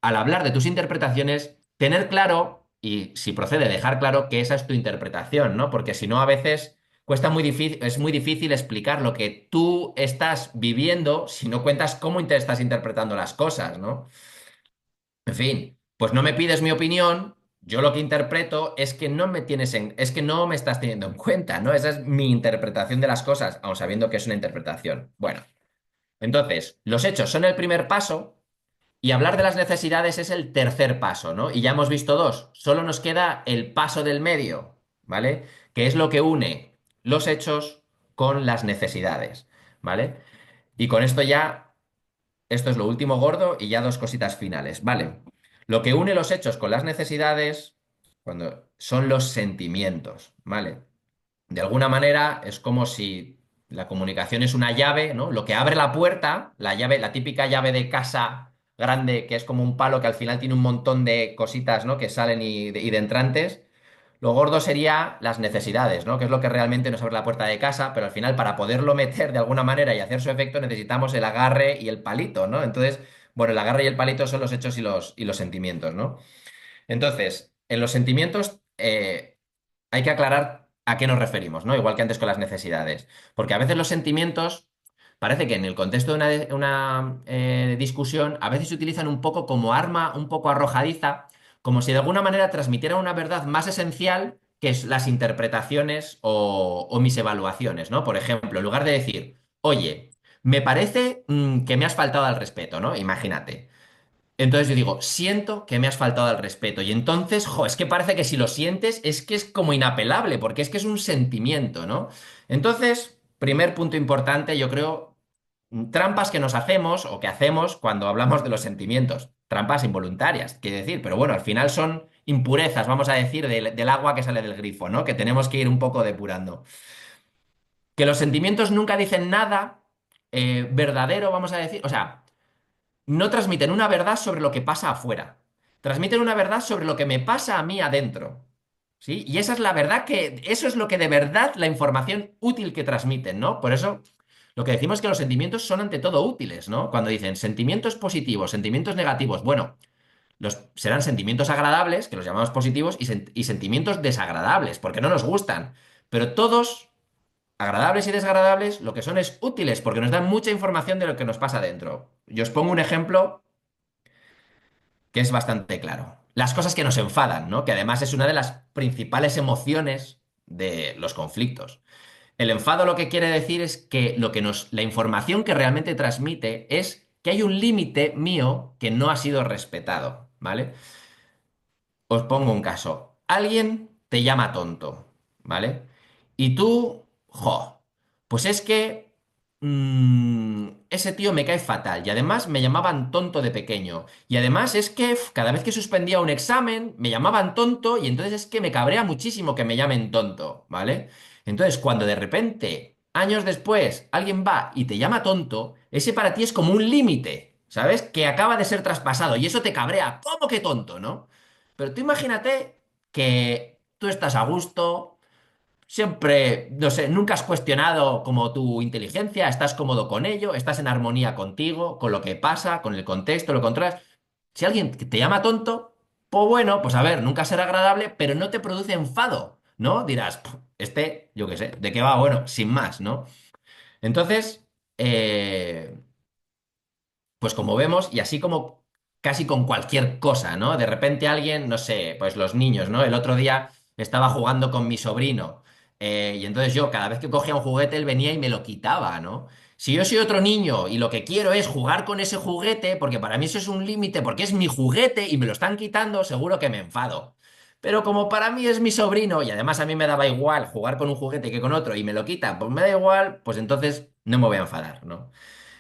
al hablar de tus interpretaciones, tener claro, y si procede, dejar claro que esa es tu interpretación, ¿no? Porque si no, a veces cuesta muy difícil, es muy difícil explicar lo que tú estás viviendo si no cuentas cómo te estás interpretando las cosas, ¿no? En fin, pues no me pides mi opinión, yo lo que interpreto es que no me es que no me estás teniendo en cuenta, ¿no? Esa es mi interpretación de las cosas, aun sabiendo que es una interpretación. Bueno, entonces, los hechos son el primer paso y hablar de las necesidades es el tercer paso, ¿no? Y ya hemos visto dos, solo nos queda el paso del medio, ¿vale? Que es lo que une los hechos con las necesidades, ¿vale? Y con esto ya, esto es lo último gordo y ya dos cositas finales, ¿vale? Lo que une los hechos con las necesidades son los sentimientos, ¿vale? De alguna manera es como si la comunicación es una llave, ¿no? Lo que abre la puerta, la llave, la típica llave de casa grande que es como un palo que al final tiene un montón de cositas, ¿no? Que salen y de entrantes. Lo gordo sería las necesidades, ¿no? Que es lo que realmente nos abre la puerta de casa, pero al final para poderlo meter de alguna manera y hacer su efecto necesitamos el agarre y el palito, ¿no? Entonces, bueno, el agarre y el palito son los hechos y los sentimientos, ¿no? Entonces, en los sentimientos hay que aclarar a qué nos referimos, ¿no? Igual que antes con las necesidades. Porque a veces los sentimientos, parece que en el contexto de una discusión, a veces se utilizan un poco como arma un poco arrojadiza, como si de alguna manera transmitieran una verdad más esencial que es las interpretaciones o mis evaluaciones, ¿no? Por ejemplo, en lugar de decir, oye, me parece que me has faltado al respeto, ¿no? Imagínate. Entonces yo digo, siento que me has faltado al respeto. Y entonces, jo, es que parece que si lo sientes es que es como inapelable, porque es que es un sentimiento, ¿no? Entonces, primer punto importante, yo creo, trampas que nos hacemos o que hacemos cuando hablamos de los sentimientos. Trampas involuntarias, quiere decir, pero bueno, al final son impurezas, vamos a decir, del agua que sale del grifo, ¿no? Que tenemos que ir un poco depurando. Que los sentimientos nunca dicen nada verdadero, vamos a decir. O sea, no transmiten una verdad sobre lo que pasa afuera. Transmiten una verdad sobre lo que me pasa a mí adentro. ¿Sí? Y esa es la verdad eso es lo que de verdad la información útil que transmiten, ¿no? Por eso lo que decimos es que los sentimientos son ante todo útiles, ¿no? Cuando dicen sentimientos positivos, sentimientos negativos, bueno, serán sentimientos agradables, que los llamamos positivos, y sentimientos desagradables, porque no nos gustan. Pero todos agradables y desagradables, lo que son es útiles porque nos dan mucha información de lo que nos pasa dentro. Yo os pongo un ejemplo que es bastante claro. Las cosas que nos enfadan, ¿no? Que además es una de las principales emociones de los conflictos. El enfado lo que quiere decir es que la información que realmente transmite es que hay un límite mío que no ha sido respetado, ¿vale? Os pongo un caso. Alguien te llama tonto, ¿vale? Y tú, jo, pues es que ese tío me cae fatal y además me llamaban tonto de pequeño. Y además es que cada vez que suspendía un examen me llamaban tonto y entonces es que me cabrea muchísimo que me llamen tonto, ¿vale? Entonces cuando de repente, años después, alguien va y te llama tonto, ese para ti es como un límite, ¿sabes? Que acaba de ser traspasado y eso te cabrea. ¿Cómo que tonto, no? Pero tú imagínate que tú estás a gusto, siempre, no sé, nunca has cuestionado como tu inteligencia, estás cómodo con ello, estás en armonía contigo, con lo que pasa, con el contexto, lo controlas. Si alguien te llama tonto, pues bueno, pues a ver, nunca será agradable, pero no te produce enfado, ¿no? Dirás, este, yo qué sé, ¿de qué va? Bueno, sin más, ¿no? Entonces, pues como vemos, y así como casi con cualquier cosa, ¿no? De repente alguien, no sé, pues los niños, ¿no? El otro día estaba jugando con mi sobrino y entonces yo cada vez que cogía un juguete él venía y me lo quitaba, ¿no? Si yo soy otro niño y lo que quiero es jugar con ese juguete, porque para mí eso es un límite, porque es mi juguete y me lo están quitando, seguro que me enfado. Pero como para mí es mi sobrino y además a mí me daba igual jugar con un juguete que con otro y me lo quita, pues me da igual, pues entonces no me voy a enfadar, ¿no?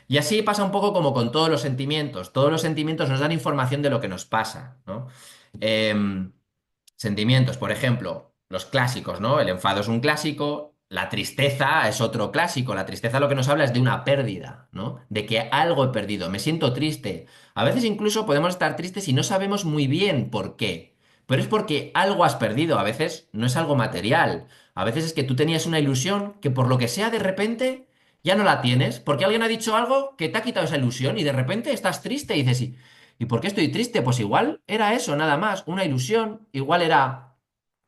Y así pasa un poco como con todos los sentimientos. Todos los sentimientos nos dan información de lo que nos pasa, ¿no? Em, Sentimientos, por ejemplo, los clásicos, ¿no? El enfado es un clásico, la tristeza es otro clásico. La tristeza lo que nos habla es de una pérdida, ¿no? De que algo he perdido. Me siento triste. A veces incluso podemos estar tristes y no sabemos muy bien por qué. Pero es porque algo has perdido. A veces no es algo material. A veces es que tú tenías una ilusión que por lo que sea de repente ya no la tienes. Porque alguien ha dicho algo que te ha quitado esa ilusión y de repente estás triste y dices, ¿y por qué estoy triste? Pues igual era eso, nada más. Una ilusión. Igual era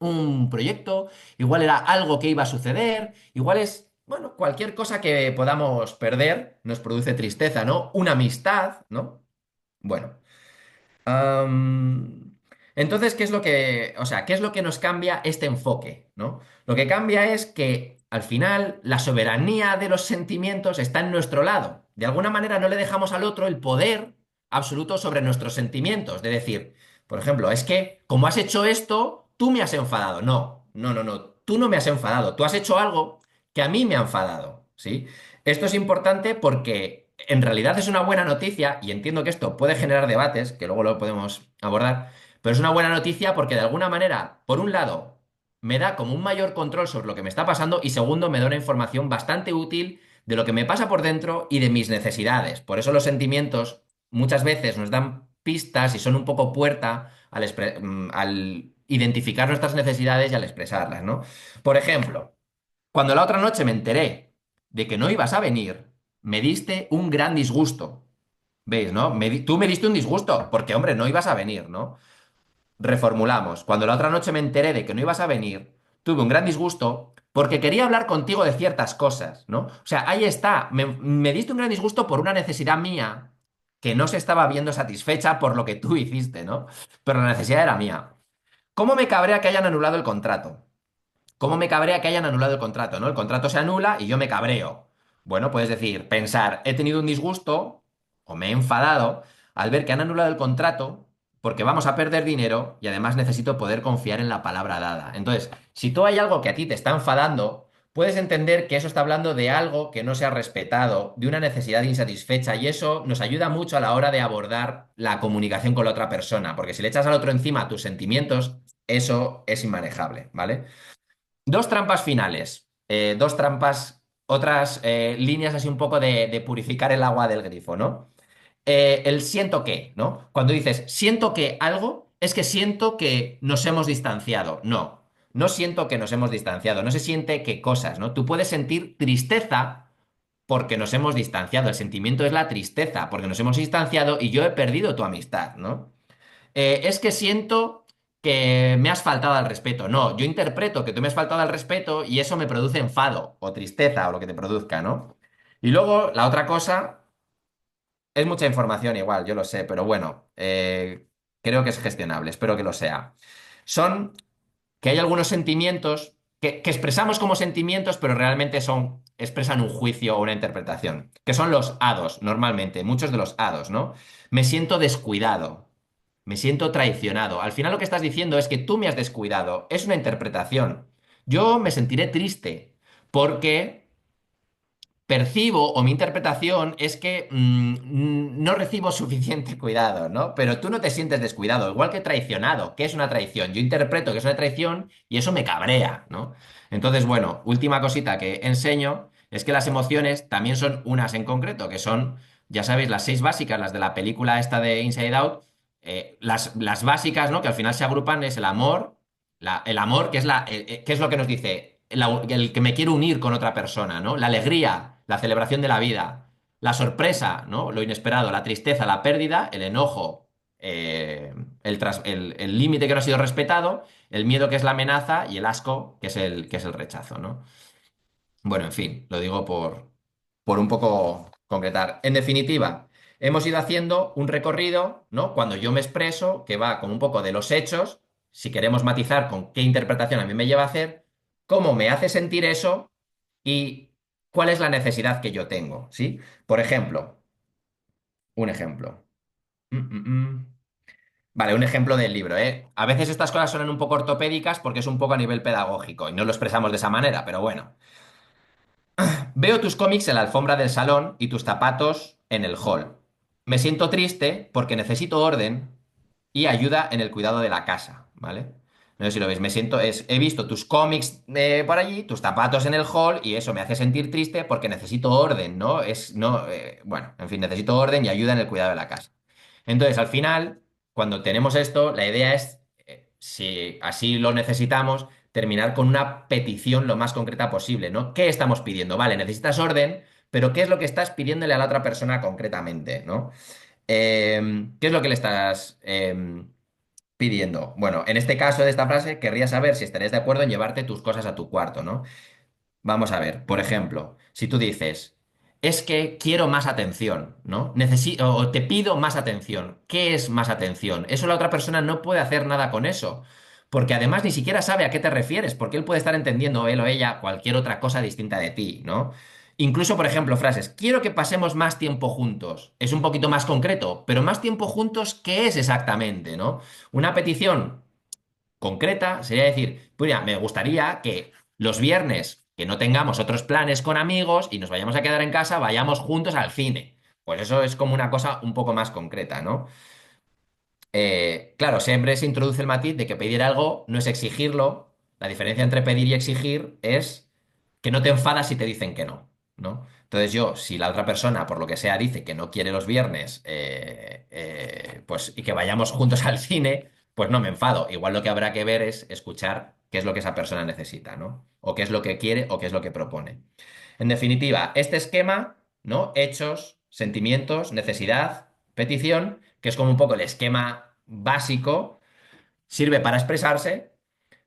un proyecto. Igual era algo que iba a suceder, igual es, bueno, cualquier cosa que podamos perder nos produce tristeza, ¿no? Una amistad, ¿no? Bueno. Entonces, ¿qué es lo que, o sea, qué es lo que nos cambia este enfoque, ¿no? Lo que cambia es que al final la soberanía de los sentimientos está en nuestro lado. De alguna manera no le dejamos al otro el poder absoluto sobre nuestros sentimientos. De decir, por ejemplo, es que como has hecho esto, tú me has enfadado. No, no, no, no. Tú no me has enfadado. Tú has hecho algo que a mí me ha enfadado, ¿sí? Esto es importante porque en realidad es una buena noticia y entiendo que esto puede generar debates, que luego lo podemos abordar, pero es una buena noticia porque de alguna manera, por un lado, me da como un mayor control sobre lo que me está pasando y segundo, me da una información bastante útil de lo que me pasa por dentro y de mis necesidades. Por eso los sentimientos muchas veces nos dan pistas y son un poco puerta al identificar nuestras necesidades y al expresarlas, ¿no? Por ejemplo, cuando la otra noche me enteré de que no ibas a venir, me diste un gran disgusto. ¿Veis, no? Tú me diste un disgusto, porque, hombre, no ibas a venir, ¿no? Reformulamos. Cuando la otra noche me enteré de que no ibas a venir, tuve un gran disgusto porque quería hablar contigo de ciertas cosas, ¿no? O sea, ahí está. Me diste un gran disgusto por una necesidad mía que no se estaba viendo satisfecha por lo que tú hiciste, ¿no? Pero la necesidad era mía. ¿Cómo me cabrea que hayan anulado el contrato? ¿Cómo me cabrea que hayan anulado el contrato, ¿no? El contrato se anula y yo me cabreo. Bueno, puedes decir, pensar, he tenido un disgusto o me he enfadado al ver que han anulado el contrato porque vamos a perder dinero y además necesito poder confiar en la palabra dada. Entonces, si tú hay algo que a ti te está enfadando, puedes entender que eso está hablando de algo que no se ha respetado, de una necesidad insatisfecha y eso nos ayuda mucho a la hora de abordar la comunicación con la otra persona, porque si le echas al otro encima tus sentimientos, eso es inmanejable, ¿vale? Dos trampas finales, dos trampas, otras líneas así un poco de purificar el agua del grifo, ¿no? El siento que, ¿no? Cuando dices siento que algo, es que siento que nos hemos distanciado. No, no siento que nos hemos distanciado, no se siente que cosas, ¿no? Tú puedes sentir tristeza porque nos hemos distanciado, el sentimiento es la tristeza porque nos hemos distanciado y yo he perdido tu amistad, ¿no? Es que siento que me has faltado al respeto. No, yo interpreto que tú me has faltado al respeto y eso me produce enfado o tristeza o lo que te produzca, ¿no? Y luego la otra cosa, es mucha información igual, yo lo sé, pero bueno, creo que es gestionable, espero que lo sea. Son que hay algunos sentimientos que expresamos como sentimientos, pero realmente son, expresan un juicio o una interpretación, que son los hados, normalmente, muchos de los hados, ¿no? Me siento descuidado. Me siento traicionado. Al final lo que estás diciendo es que tú me has descuidado. Es una interpretación. Yo me sentiré triste porque percibo o mi interpretación es que no recibo suficiente cuidado, ¿no? Pero tú no te sientes descuidado, igual que traicionado. ¿Qué es una traición? Yo interpreto que es una traición y eso me cabrea, ¿no? Entonces, bueno, última cosita que enseño es que las emociones también son unas en concreto, que son, ya sabéis, las seis básicas, las de la película esta de Inside Out, las básicas, ¿no? Que al final se agrupan es el amor, el amor, que es lo que nos dice el que me quiero unir con otra persona, ¿no? La alegría, la celebración de la vida, la sorpresa, ¿no? Lo inesperado, la tristeza, la pérdida, el enojo, el límite que no ha sido respetado, el miedo que es la amenaza y el asco que es el rechazo, ¿no? Bueno, en fin, lo digo por un poco concretar. En definitiva, hemos ido haciendo un recorrido, ¿no? Cuando yo me expreso, que va con un poco de los hechos, si queremos matizar con qué interpretación a mí me lleva a hacer, cómo me hace sentir eso y cuál es la necesidad que yo tengo, ¿sí? Por ejemplo, un ejemplo. Mm, mm, mm. Vale, un ejemplo del libro, ¿eh? A veces estas cosas suenan un poco ortopédicas porque es un poco a nivel pedagógico y no lo expresamos de esa manera, pero bueno. Veo tus cómics en la alfombra del salón y tus zapatos en el hall. Me siento triste porque necesito orden y ayuda en el cuidado de la casa, ¿vale? No sé si lo veis, he visto tus cómics por allí, tus zapatos en el hall y eso me hace sentir triste porque necesito orden, ¿no? Bueno, en fin, necesito orden y ayuda en el cuidado de la casa. Entonces, al final, cuando tenemos esto, la idea es, si así lo necesitamos, terminar con una petición lo más concreta posible, ¿no? ¿Qué estamos pidiendo? Vale, necesitas orden, pero ¿qué es lo que estás pidiéndole a la otra persona concretamente, ¿no? ¿Qué es lo que le estás pidiendo? Bueno, en este caso de esta frase, querría saber si estarías de acuerdo en llevarte tus cosas a tu cuarto, ¿no? Vamos a ver, por ejemplo, si tú dices, es que quiero más atención, ¿no? Necesito, o te pido más atención. ¿Qué es más atención? Eso la otra persona no puede hacer nada con eso, porque además ni siquiera sabe a qué te refieres, porque él puede estar entendiendo, él o ella, cualquier otra cosa distinta de ti, ¿no? Incluso, por ejemplo, frases, quiero que pasemos más tiempo juntos. Es un poquito más concreto, pero más tiempo juntos, ¿qué es exactamente, ¿no? Una petición concreta sería decir, pues mira, me gustaría que los viernes que no tengamos otros planes con amigos y nos vayamos a quedar en casa, vayamos juntos al cine. Pues eso es como una cosa un poco más concreta, ¿no? Claro, siempre se introduce el matiz de que pedir algo no es exigirlo. La diferencia entre pedir y exigir es que no te enfadas si te dicen que no, ¿no? Entonces yo, si la otra persona, por lo que sea, dice que no quiere los viernes, pues y que vayamos juntos al cine, pues no me enfado. Igual lo que habrá que ver es escuchar qué es lo que esa persona necesita, ¿no? O qué es lo que quiere o qué es lo que propone. En definitiva, este esquema, ¿no? Hechos, sentimientos, necesidad, petición, que es como un poco el esquema básico, sirve para expresarse,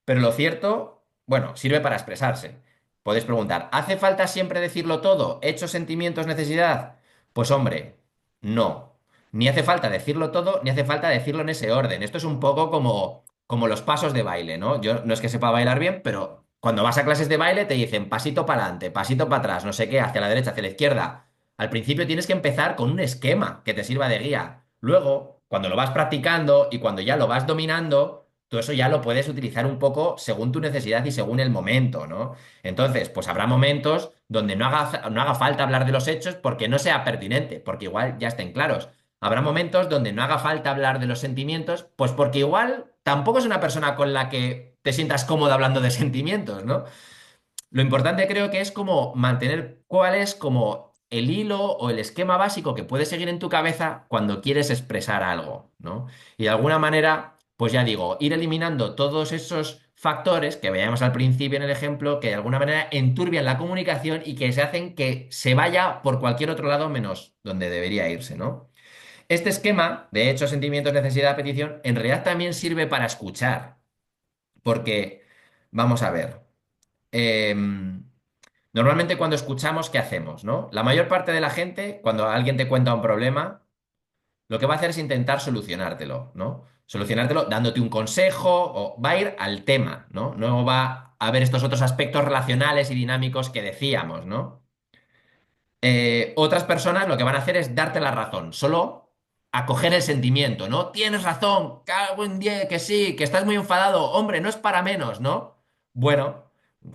pero lo cierto, bueno, sirve para expresarse. Podéis preguntar, ¿hace falta siempre decirlo todo? ¿Hechos, sentimientos, necesidad? Pues hombre, no. Ni hace falta decirlo todo, ni hace falta decirlo en ese orden. Esto es un poco como los pasos de baile, ¿no? Yo no es que sepa bailar bien, pero cuando vas a clases de baile te dicen pasito para adelante, pasito para atrás, no sé qué, hacia la derecha, hacia la izquierda. Al principio tienes que empezar con un esquema que te sirva de guía. Luego, cuando lo vas practicando y cuando ya lo vas dominando, tú eso ya lo puedes utilizar un poco según tu necesidad y según el momento, ¿no? Entonces, pues habrá momentos donde no haga falta hablar de los hechos porque no sea pertinente, porque igual ya estén claros. Habrá momentos donde no haga falta hablar de los sentimientos, pues porque igual tampoco es una persona con la que te sientas cómodo hablando de sentimientos, ¿no? Lo importante creo que es como mantener cuál es como el hilo o el esquema básico que puedes seguir en tu cabeza cuando quieres expresar algo, ¿no? Y de alguna manera, pues ya digo, ir eliminando todos esos factores que veíamos al principio en el ejemplo, que de alguna manera enturbian la comunicación y que se hacen que se vaya por cualquier otro lado menos donde debería irse, ¿no? Este esquema de hechos, sentimientos, necesidad, petición, en realidad también sirve para escuchar, porque, vamos a ver. Normalmente cuando escuchamos, ¿qué hacemos, no? La mayor parte de la gente, cuando alguien te cuenta un problema, lo que va a hacer es intentar solucionártelo, ¿no? Solucionártelo dándote un consejo o va a ir al tema, ¿no? No va a ver estos otros aspectos relacionales y dinámicos que decíamos, ¿no? Otras personas lo que van a hacer es darte la razón, solo acoger el sentimiento, ¿no? Tienes razón, cago en 10, que sí, que estás muy enfadado, hombre, no es para menos, ¿no? Bueno,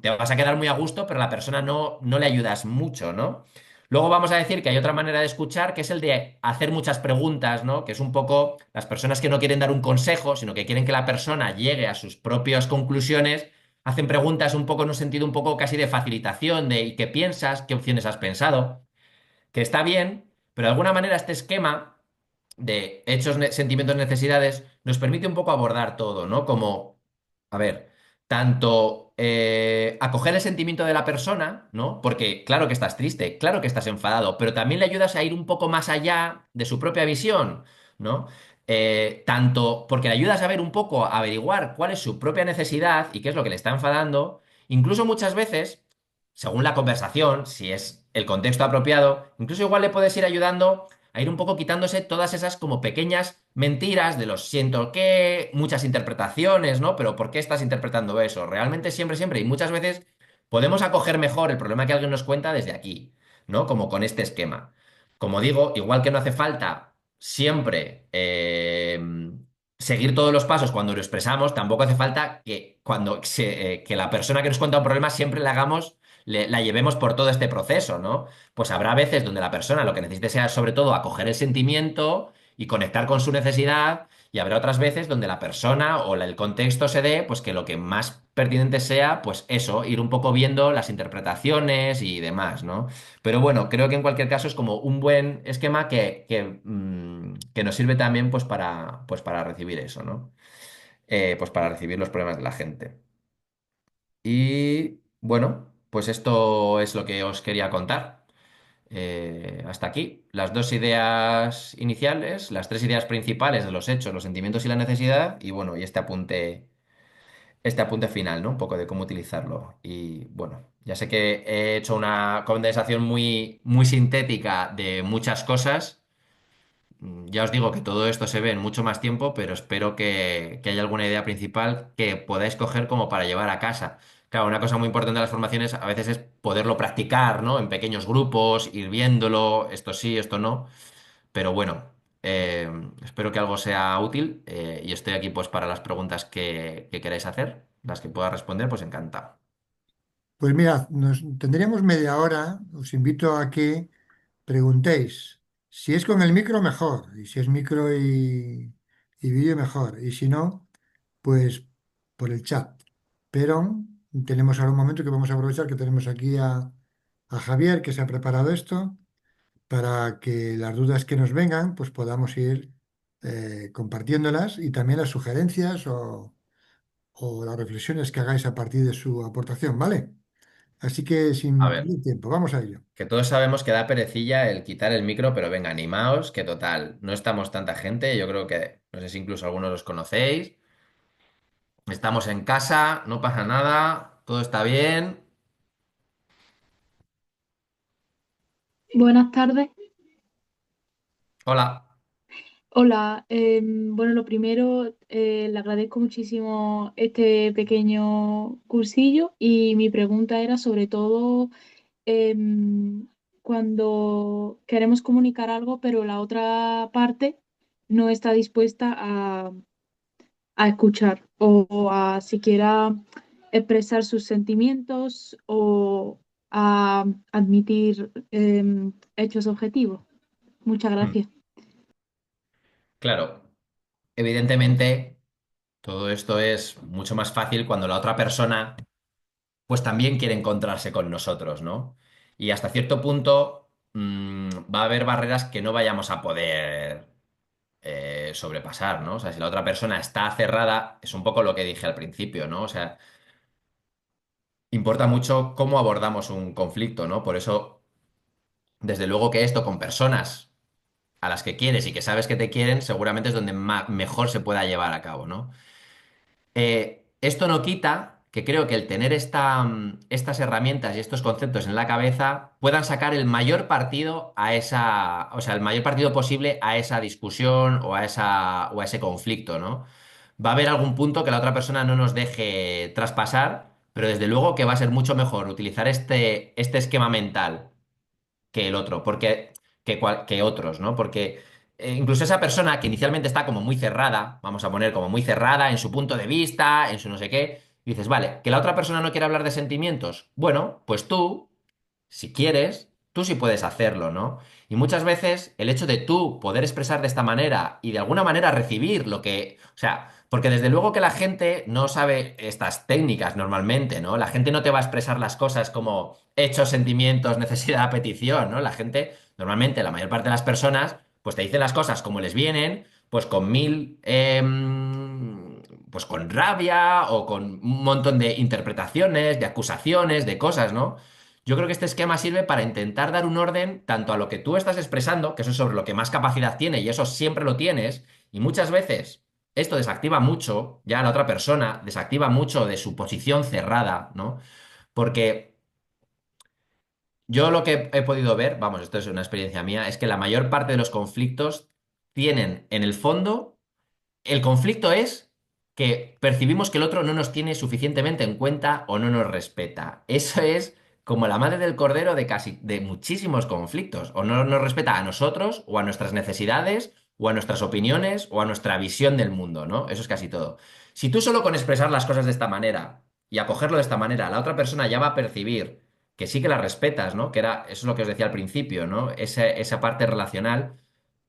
te vas a quedar muy a gusto, pero a la persona no le ayudas mucho, ¿no? Luego vamos a decir que hay otra manera de escuchar, que es el de hacer muchas preguntas, ¿no? Que es un poco las personas que no quieren dar un consejo, sino que quieren que la persona llegue a sus propias conclusiones, hacen preguntas un poco en un sentido un poco casi de facilitación, de ¿y qué piensas? ¿Qué opciones has pensado? Que está bien, pero de alguna manera este esquema de hechos, sentimientos, necesidades nos permite un poco abordar todo, ¿no? Como, a ver, tanto acoger el sentimiento de la persona, ¿no? Porque claro que estás triste, claro que estás enfadado, pero también le ayudas a ir un poco más allá de su propia visión, ¿no? Tanto porque le ayudas a ver un poco, a averiguar cuál es su propia necesidad y qué es lo que le está enfadando, incluso muchas veces según la conversación, si es el contexto apropiado, incluso igual le puedes ir ayudando a ir un poco quitándose todas esas como pequeñas mentiras de los siento que, muchas interpretaciones, ¿no? Pero ¿por qué estás interpretando eso? Realmente siempre, siempre, y muchas veces podemos acoger mejor el problema que alguien nos cuenta desde aquí, ¿no? Como con este esquema. Como digo, igual que no hace falta siempre seguir todos los pasos cuando lo expresamos, tampoco hace falta que que la persona que nos cuenta un problema siempre le hagamos la llevemos por todo este proceso, ¿no? Pues habrá veces donde la persona lo que necesite sea sobre todo acoger el sentimiento y conectar con su necesidad. Y habrá otras veces donde la persona o el contexto se dé, pues que lo que más pertinente sea, pues eso, ir un poco viendo las interpretaciones y demás, ¿no? Pero bueno, creo que en cualquier caso es como un buen esquema que nos sirve también pues para recibir eso, ¿no? Pues para recibir los problemas de la gente. Y bueno, pues esto es lo que os quería contar. Hasta aquí, las dos ideas iniciales, las tres ideas principales de los hechos, los sentimientos y la necesidad, y bueno, y este apunte final, ¿no? Un poco de cómo utilizarlo. Y bueno, ya sé que he hecho una condensación muy sintética de muchas cosas. Ya os digo que todo esto se ve en mucho más tiempo, pero espero que haya alguna idea principal que podáis coger como para llevar a casa. Claro, una cosa muy importante de las formaciones a veces es poderlo practicar, ¿no? En pequeños grupos, ir viéndolo, esto sí, esto no. Pero bueno, eh, espero que algo sea útil y estoy aquí pues para las preguntas que queráis hacer, las que pueda responder, pues encantado. Pues mirad, tendríamos media hora. Os invito a que preguntéis. Si es con el micro, mejor. Y si es micro y vídeo, mejor. Y si no, pues por el chat. Pero tenemos ahora un momento que vamos a aprovechar que tenemos aquí a Javier, que se ha preparado esto, para que las dudas que nos vengan, pues podamos ir compartiéndolas y también las sugerencias o las reflexiones que hagáis a partir de su aportación, ¿vale? Así que A sin ver, perder tiempo, vamos a ello. que todos sabemos que da perecilla el quitar el micro, pero venga, animaos, que total, no estamos tanta gente, yo creo que, no sé si incluso algunos los conocéis, estamos en casa, no pasa nada, todo está bien. Buenas tardes. Hola. Hola. Bueno, lo primero, le agradezco muchísimo este pequeño cursillo y mi pregunta era sobre todo em, cuando queremos comunicar algo, pero la otra parte no está dispuesta a escuchar o a siquiera expresar sus sentimientos o a admitir hechos objetivos. Muchas Hmm. gracias. Claro, evidentemente todo esto es mucho más fácil cuando la otra persona pues también quiere encontrarse con nosotros, ¿no? Y hasta cierto punto va a haber barreras que no vayamos a poder sobrepasar, ¿no? O sea, si la otra persona está cerrada, es un poco lo que dije al principio, ¿no? O sea, importa mucho cómo abordamos un conflicto, ¿no? Por eso, desde luego que esto con personas a las que quieres y que sabes que te quieren, seguramente es donde mejor se pueda llevar a cabo, ¿no? Esto no quita que creo que el tener estas herramientas y estos conceptos en la cabeza puedan sacar el mayor partido a esa, o sea, el mayor partido posible a esa discusión o a ese conflicto, ¿no? Va a haber algún punto que la otra persona no nos deje traspasar, pero desde luego que va a ser mucho mejor utilizar este esquema mental que el otro, que otros, ¿no? Porque incluso esa persona que inicialmente está como muy cerrada, vamos a poner como muy cerrada en su punto de vista, en su no sé qué, y dices, vale, que la otra persona no quiere hablar de sentimientos. Bueno, pues tú, si quieres, tú sí puedes hacerlo, ¿no? Y muchas veces el hecho de tú poder expresar de esta manera y de alguna manera recibir lo que, o sea, porque desde luego que la gente no sabe estas técnicas normalmente, ¿no? La gente no te va a expresar las cosas como hechos, sentimientos, necesidad, petición, ¿no? La gente, normalmente, la mayor parte de las personas, pues te dicen las cosas como les vienen, pues con pues con rabia o con un montón de interpretaciones, de acusaciones, de cosas, ¿no? Yo creo que este esquema sirve para intentar dar un orden tanto a lo que tú estás expresando, que eso es sobre lo que más capacidad tiene y eso siempre lo tienes, y muchas veces esto desactiva mucho, ya a la otra persona, desactiva mucho de su posición cerrada, ¿no? Porque yo lo que he podido ver, vamos, esto es una experiencia mía, es que la mayor parte de los conflictos tienen en el fondo el conflicto es que percibimos que el otro no nos tiene suficientemente en cuenta o no nos respeta. Eso es como la madre del cordero de muchísimos conflictos. O no nos respeta a nosotros, o a nuestras necesidades, o a nuestras opiniones, o a nuestra visión del mundo, ¿no? Eso es casi todo. Si tú solo con expresar las cosas de esta manera y acogerlo de esta manera, la otra persona ya va a percibir que sí que la respetas, ¿no? Que era, eso es lo que os decía al principio, ¿no? Esa parte relacional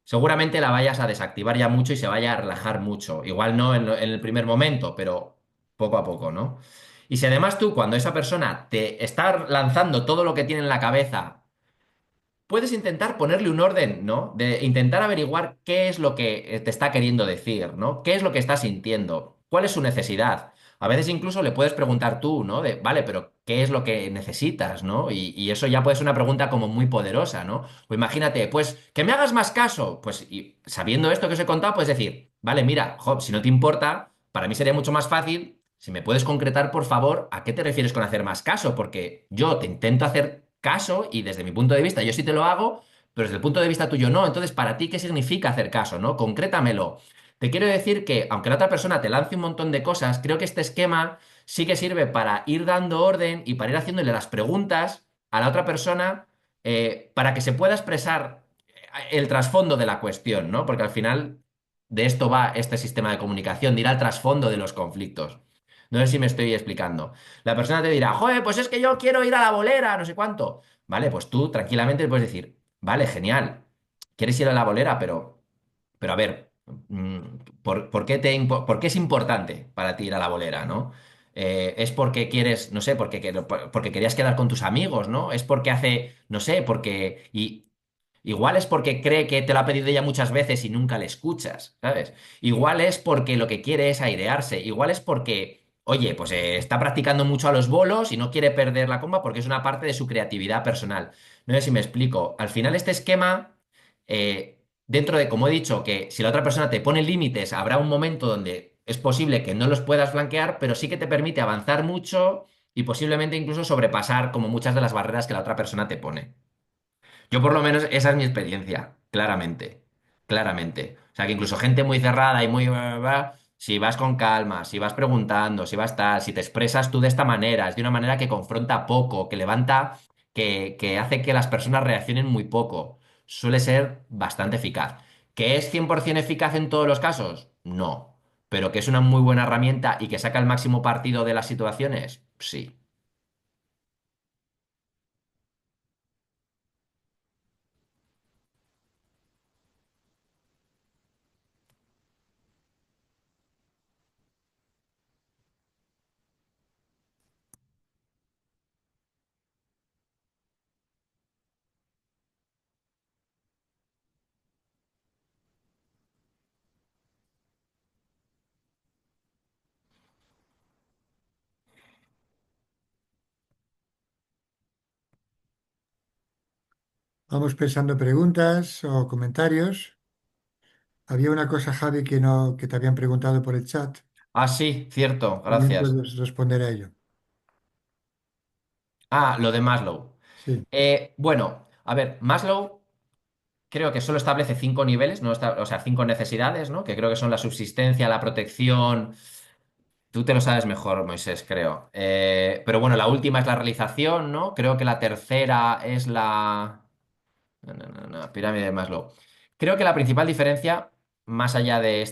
seguramente la vayas a desactivar ya mucho y se vaya a relajar mucho. Igual no en el primer momento, pero poco a poco, ¿no? Y si además tú, cuando esa persona te está lanzando todo lo que tiene en la cabeza, puedes intentar ponerle un orden, ¿no? De intentar averiguar qué es lo que te está queriendo decir, ¿no? ¿Qué es lo que está sintiendo? ¿Cuál es su necesidad? A veces incluso le puedes preguntar tú, ¿no? De, vale, pero ¿qué es lo que necesitas, ¿no? Y eso ya puede ser una pregunta como muy poderosa, ¿no? O imagínate, pues, que me hagas más caso. Pues, y sabiendo esto que os he contado, puedes decir, vale, mira, Job, si no te importa, para mí sería mucho más fácil si me puedes concretar, por favor, a qué te refieres con hacer más caso, porque yo te intento hacer caso y desde mi punto de vista yo sí te lo hago, pero desde el punto de vista tuyo no. Entonces, para ti, ¿qué significa hacer caso, no? Concrétamelo. Te quiero decir que, aunque la otra persona te lance un montón de cosas, creo que este esquema sí que sirve para ir dando orden y para ir haciéndole las preguntas a la otra persona para que se pueda expresar el trasfondo de la cuestión, ¿no? Porque al final de esto va este sistema de comunicación, de ir al trasfondo de los conflictos. No sé si me estoy explicando. La persona te dirá, joder, pues es que yo quiero ir a la bolera, no sé cuánto. Vale, pues tú tranquilamente le puedes decir, vale, genial, quieres ir a la bolera, pero a ver, mm, ¿por qué por qué es importante para ti ir a la bolera, ¿no? Es porque quieres, no sé, porque querías quedar con tus amigos, ¿no? Es porque hace, no sé, porque... igual es porque cree que te lo ha pedido ella muchas veces y nunca le escuchas, ¿sabes? Igual es porque lo que quiere es airearse. Igual es porque, oye, pues está practicando mucho a los bolos y no quiere perder la comba porque es una parte de su creatividad personal. No sé si me explico. Al final, este esquema, dentro de, como he dicho, que si la otra persona te pone límites, habrá un momento donde es posible que no los puedas flanquear, pero sí que te permite avanzar mucho y posiblemente incluso sobrepasar como muchas de las barreras que la otra persona te pone. Yo por lo menos esa es mi experiencia, claramente, claramente. O sea que incluso gente muy cerrada y muy... si vas con calma, si vas preguntando, si vas tal, si te expresas tú de esta manera, es de una manera que confronta poco, que levanta, que hace que las personas reaccionen muy poco, suele ser bastante eficaz. ¿Que es 100% eficaz en todos los casos? No. Pero que es una muy buena herramienta y que saca el máximo partido de las situaciones, sí. Vamos pensando preguntas o comentarios. Había una cosa, Javi, que no, que te habían preguntado por el chat. Ah, sí, cierto, También gracias. puedes responder a ello. Ah, lo de Maslow. Sí. Bueno, a ver, Maslow creo que solo establece 5 niveles, no o sea, 5 necesidades, ¿no? Que creo que son la subsistencia, la protección. Tú te lo sabes mejor, Moisés, creo. Pero bueno, la última es la realización, ¿no? Creo que la tercera es la... No, no, no, no, pirámide de Maslow. Creo que la principal diferencia, más allá de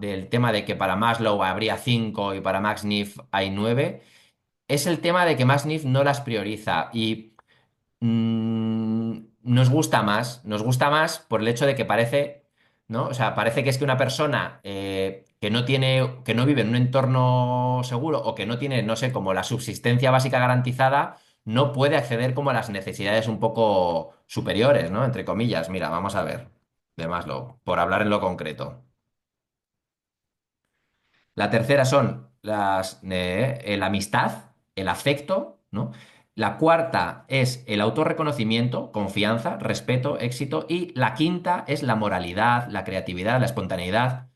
del tema de que para Maslow habría 5 y para Max Neff hay 9, es el tema de que Max Neff no las prioriza. Y nos gusta más por el hecho de que parece, ¿no? O sea, parece que es que una persona que no tiene, que no vive en un entorno seguro o que no tiene, no sé, como la subsistencia básica garantizada, no puede acceder como a las necesidades un poco superiores, ¿no? Entre comillas. Mira, vamos a ver, de Maslow, por hablar en lo concreto. La tercera son la amistad, el afecto, ¿no? La cuarta es el autorreconocimiento, confianza, respeto, éxito. Y la quinta es la moralidad, la creatividad, la espontaneidad.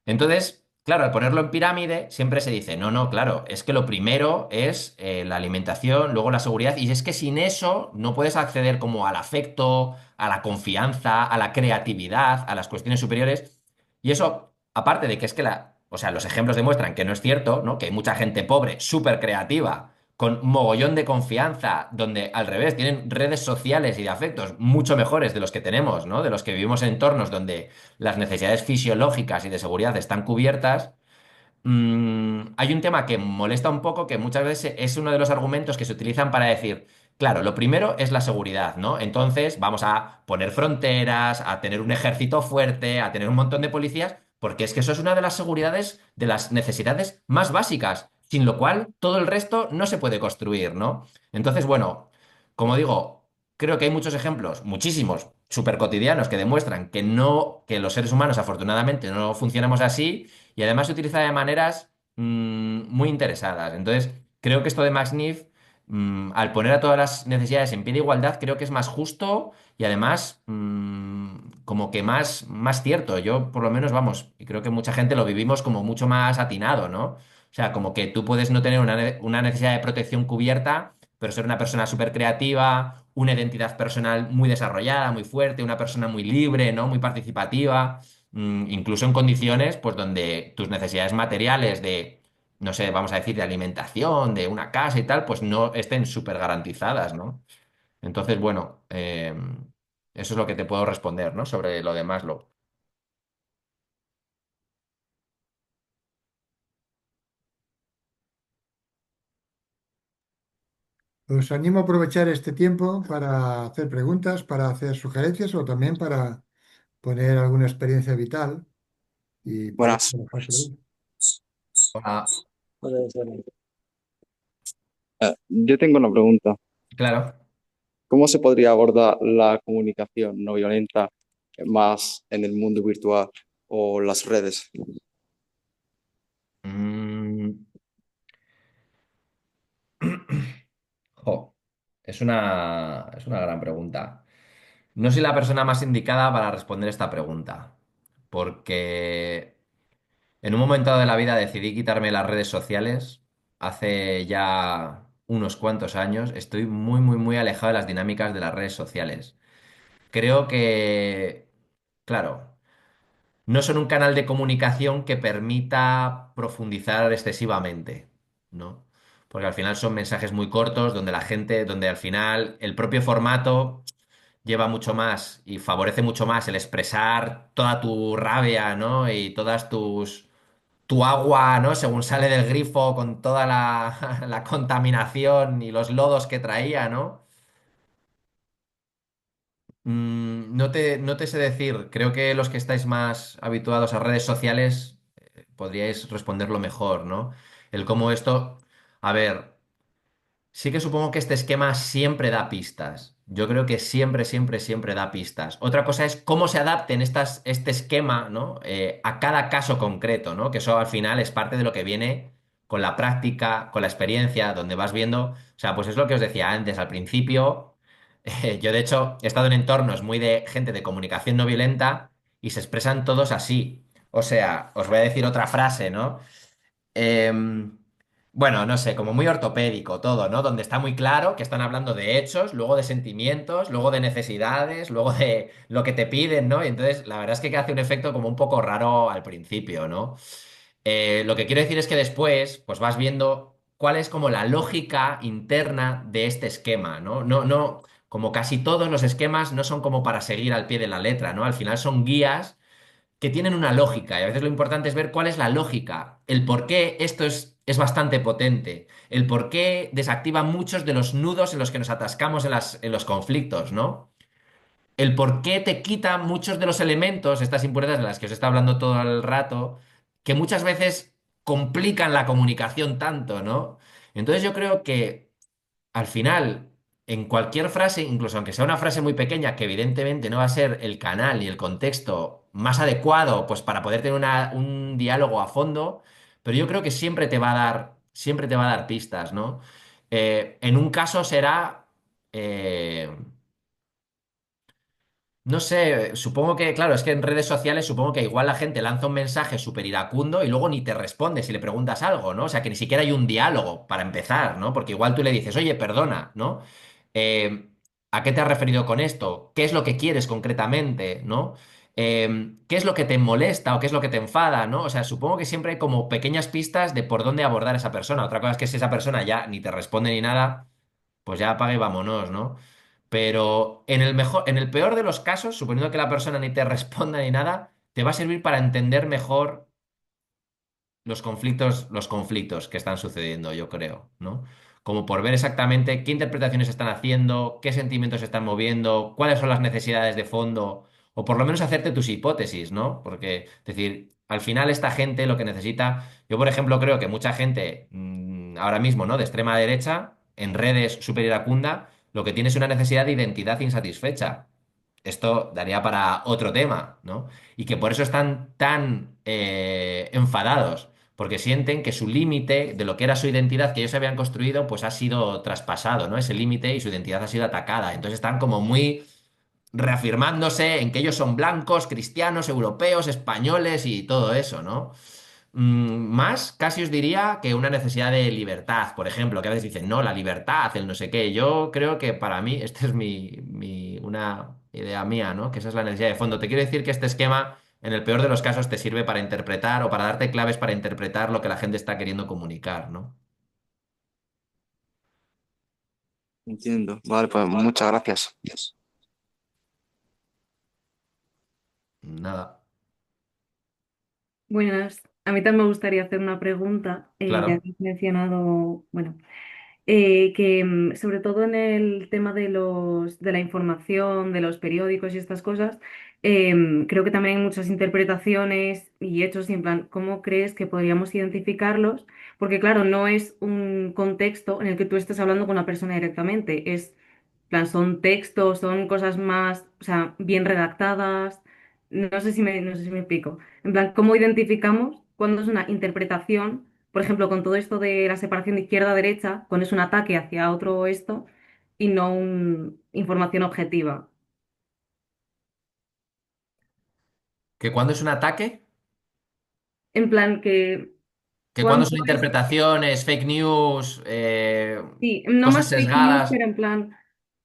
Entonces, claro, al ponerlo en pirámide, siempre se dice, no, no, claro, es que lo primero es la alimentación, luego la seguridad, y es que sin eso no puedes acceder como al afecto, a la confianza, a la creatividad, a las cuestiones superiores. Y eso, aparte de que es que o sea, los ejemplos demuestran que no es cierto, ¿no? Que hay mucha gente pobre, súper creativa, con mogollón de confianza, donde al revés, tienen redes sociales y de afectos mucho mejores de los que tenemos, ¿no? De los que vivimos en entornos donde las necesidades fisiológicas y de seguridad están cubiertas. Hay un tema que molesta un poco, que muchas veces es uno de los argumentos que se utilizan para decir, Claro, lo primero es la seguridad, ¿no? Entonces vamos a poner fronteras, a tener un ejército fuerte, a tener un montón de policías, porque es que eso es una de las seguridades, de las necesidades más básicas, sin lo cual todo el resto no se puede construir, ¿no? Entonces, bueno, como digo, creo que hay muchos ejemplos, muchísimos, súper cotidianos, que demuestran que no, que los seres humanos afortunadamente no funcionamos así y además se utiliza de maneras muy interesadas. Entonces, creo que esto de Max Neef al poner a todas las necesidades en pie de igualdad, creo que es más justo y además como que más cierto. Yo, por lo menos, vamos, y creo que mucha gente lo vivimos como mucho más atinado, ¿no? O sea, como que tú puedes no tener una necesidad de protección cubierta, pero ser una persona súper creativa, una identidad personal muy desarrollada, muy fuerte, una persona muy libre, ¿no? Muy participativa, incluso en condiciones, pues, donde tus necesidades materiales de no sé, vamos a decir, de alimentación, de una casa y tal, pues no estén súper garantizadas, ¿no? Entonces, bueno, eso es lo que te puedo responder, ¿no? Sobre lo de Maslow. Os animo a aprovechar este tiempo para hacer preguntas, para hacer sugerencias o también para poner alguna experiencia vital y podéis Buenas. trabajar sobre ello. Hola, Yo tengo una pregunta. claro. ¿Cómo se podría abordar la comunicación no violenta más en el mundo virtual o las redes? Mm, jo, es una gran pregunta. No soy la persona más indicada para responder esta pregunta, porque en un momento de la vida decidí quitarme las redes sociales hace ya unos cuantos años. Estoy muy, muy, muy alejado de las dinámicas de las redes sociales. Creo que, claro, no son un canal de comunicación que permita profundizar excesivamente, ¿no? Porque al final son mensajes muy cortos donde la gente, donde al final el propio formato lleva mucho más y favorece mucho más el expresar toda tu rabia, ¿no? Y todas tu agua, ¿no? Según sale del grifo con toda la, la contaminación y los lodos que traía, ¿no? No te sé decir, creo que los que estáis más habituados a redes sociales podríais responderlo mejor, ¿no? El cómo esto, a ver, sí que supongo que este esquema siempre da pistas. Yo creo que siempre, siempre, siempre da pistas. Otra cosa es cómo se adapten este esquema, ¿no? A cada caso concreto, ¿no? Que eso al final es parte de lo que viene con la práctica, con la experiencia, donde vas viendo. O sea, pues es lo que os decía antes, al principio. Yo, de hecho, he estado en entornos muy de gente de comunicación no violenta y se expresan todos así. O sea, os voy a decir otra frase, ¿no? Em, bueno, no sé, como muy ortopédico todo, ¿no? Donde está muy claro que están hablando de hechos, luego de sentimientos, luego de necesidades, luego de lo que te piden, ¿no? Y entonces la verdad es que hace un efecto como un poco raro al principio, ¿no? Lo que quiero decir es que después, pues vas viendo cuál es como la lógica interna de este esquema, ¿no? No, como casi todos los esquemas no son como para seguir al pie de la letra, ¿no? Al final son guías que tienen una lógica y a veces lo importante es ver cuál es la lógica, el por qué esto es bastante potente, el por qué desactiva muchos de los nudos en los que nos atascamos en los conflictos, ¿no? El por qué te quita muchos de los elementos, estas impurezas de las que os está hablando todo el rato, que muchas veces complican la comunicación tanto, ¿no? Entonces yo creo que al final, en cualquier frase, incluso aunque sea una frase muy pequeña, que evidentemente no va a ser el canal y el contexto más adecuado, pues para poder tener un diálogo a fondo, pero yo creo que siempre te va a dar pistas, ¿no? En un caso será, eh, no sé, supongo que, claro, es que en redes sociales supongo que igual la gente lanza un mensaje súper iracundo y luego ni te responde si le preguntas algo, ¿no? O sea, que ni siquiera hay un diálogo para empezar, ¿no? Porque igual tú le dices, oye, perdona, ¿no? Eh, ¿A qué te has referido con esto? ¿Qué es lo que quieres concretamente, ¿no? ¿Qué es lo que te molesta o qué es lo que te enfada, ¿no? O sea, supongo que siempre hay como pequeñas pistas de por dónde abordar a esa persona. Otra cosa es que si esa persona ya ni te responde ni nada, pues ya apaga y vámonos, ¿no? Pero en el peor de los casos, suponiendo que la persona ni te responda ni nada, te va a servir para entender mejor los conflictos que están sucediendo, yo creo, ¿no? como por ver exactamente qué interpretaciones están haciendo, qué sentimientos se están moviendo, cuáles son las necesidades de fondo, o por lo menos hacerte tus hipótesis, ¿no? Porque, es decir, al final esta gente lo que necesita, yo por ejemplo creo que mucha gente ahora mismo, ¿no? De extrema derecha, en redes súper iracunda, lo que tiene es una necesidad de identidad insatisfecha. Esto daría para otro tema, ¿no? Y que por eso están tan enfadados, porque sienten que su límite de lo que era su identidad que ellos habían construido, pues ha sido traspasado, ¿no? Ese límite y su identidad ha sido atacada. Entonces están como muy reafirmándose en que ellos son blancos, cristianos, europeos, españoles y todo eso, ¿no? Más, casi os diría que una necesidad de libertad, por ejemplo, que a veces dicen, no, la libertad, el no sé qué. Yo creo que para mí, esta es una idea mía, ¿no? Que esa es la necesidad de fondo. Te quiero decir que este esquema, en el peor de los casos, te sirve para interpretar o para darte claves para interpretar lo que la gente está queriendo comunicar, ¿no? Entiendo. Vale, pues muchas gracias. Nada, Buenas, a mí también me gustaría hacer una pregunta, ya claro. que has mencionado, bueno, que sobre todo en el tema de la información, de los periódicos y estas cosas, creo que también hay muchas interpretaciones y hechos, y en plan, ¿cómo crees que podríamos identificarlos? Porque claro, no es un contexto en el que tú estés hablando con la persona directamente, plan, son textos, son cosas más, o sea, bien redactadas. No sé si me explico. En plan, ¿cómo identificamos cuando es una interpretación, por ejemplo, con todo esto de la separación de izquierda-derecha, cuando es un ataque hacia otro esto y no una información objetiva? Que cuando es un ataque, En plan, que que cuando cuando son es, interpretaciones, fake news, sí, no cosas más fake news, sesgadas. pero en plan,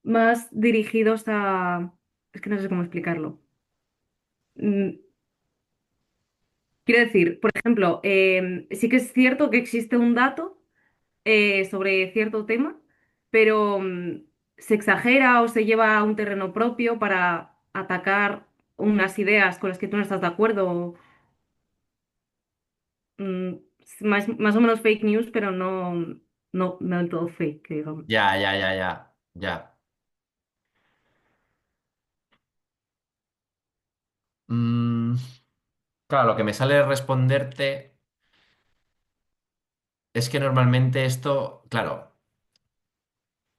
más dirigidos a... Es que no sé cómo explicarlo. Mm, Quiero decir, por ejemplo, sí que es cierto que existe un dato sobre cierto tema, pero se exagera o se lleva a un terreno propio para atacar unas ideas con las que tú no estás de acuerdo. mm, más o menos fake news, pero no del todo fake, digamos. Ya, ya, ya, ya, ya. Mm, claro, lo que me sale responderte es que normalmente esto, claro,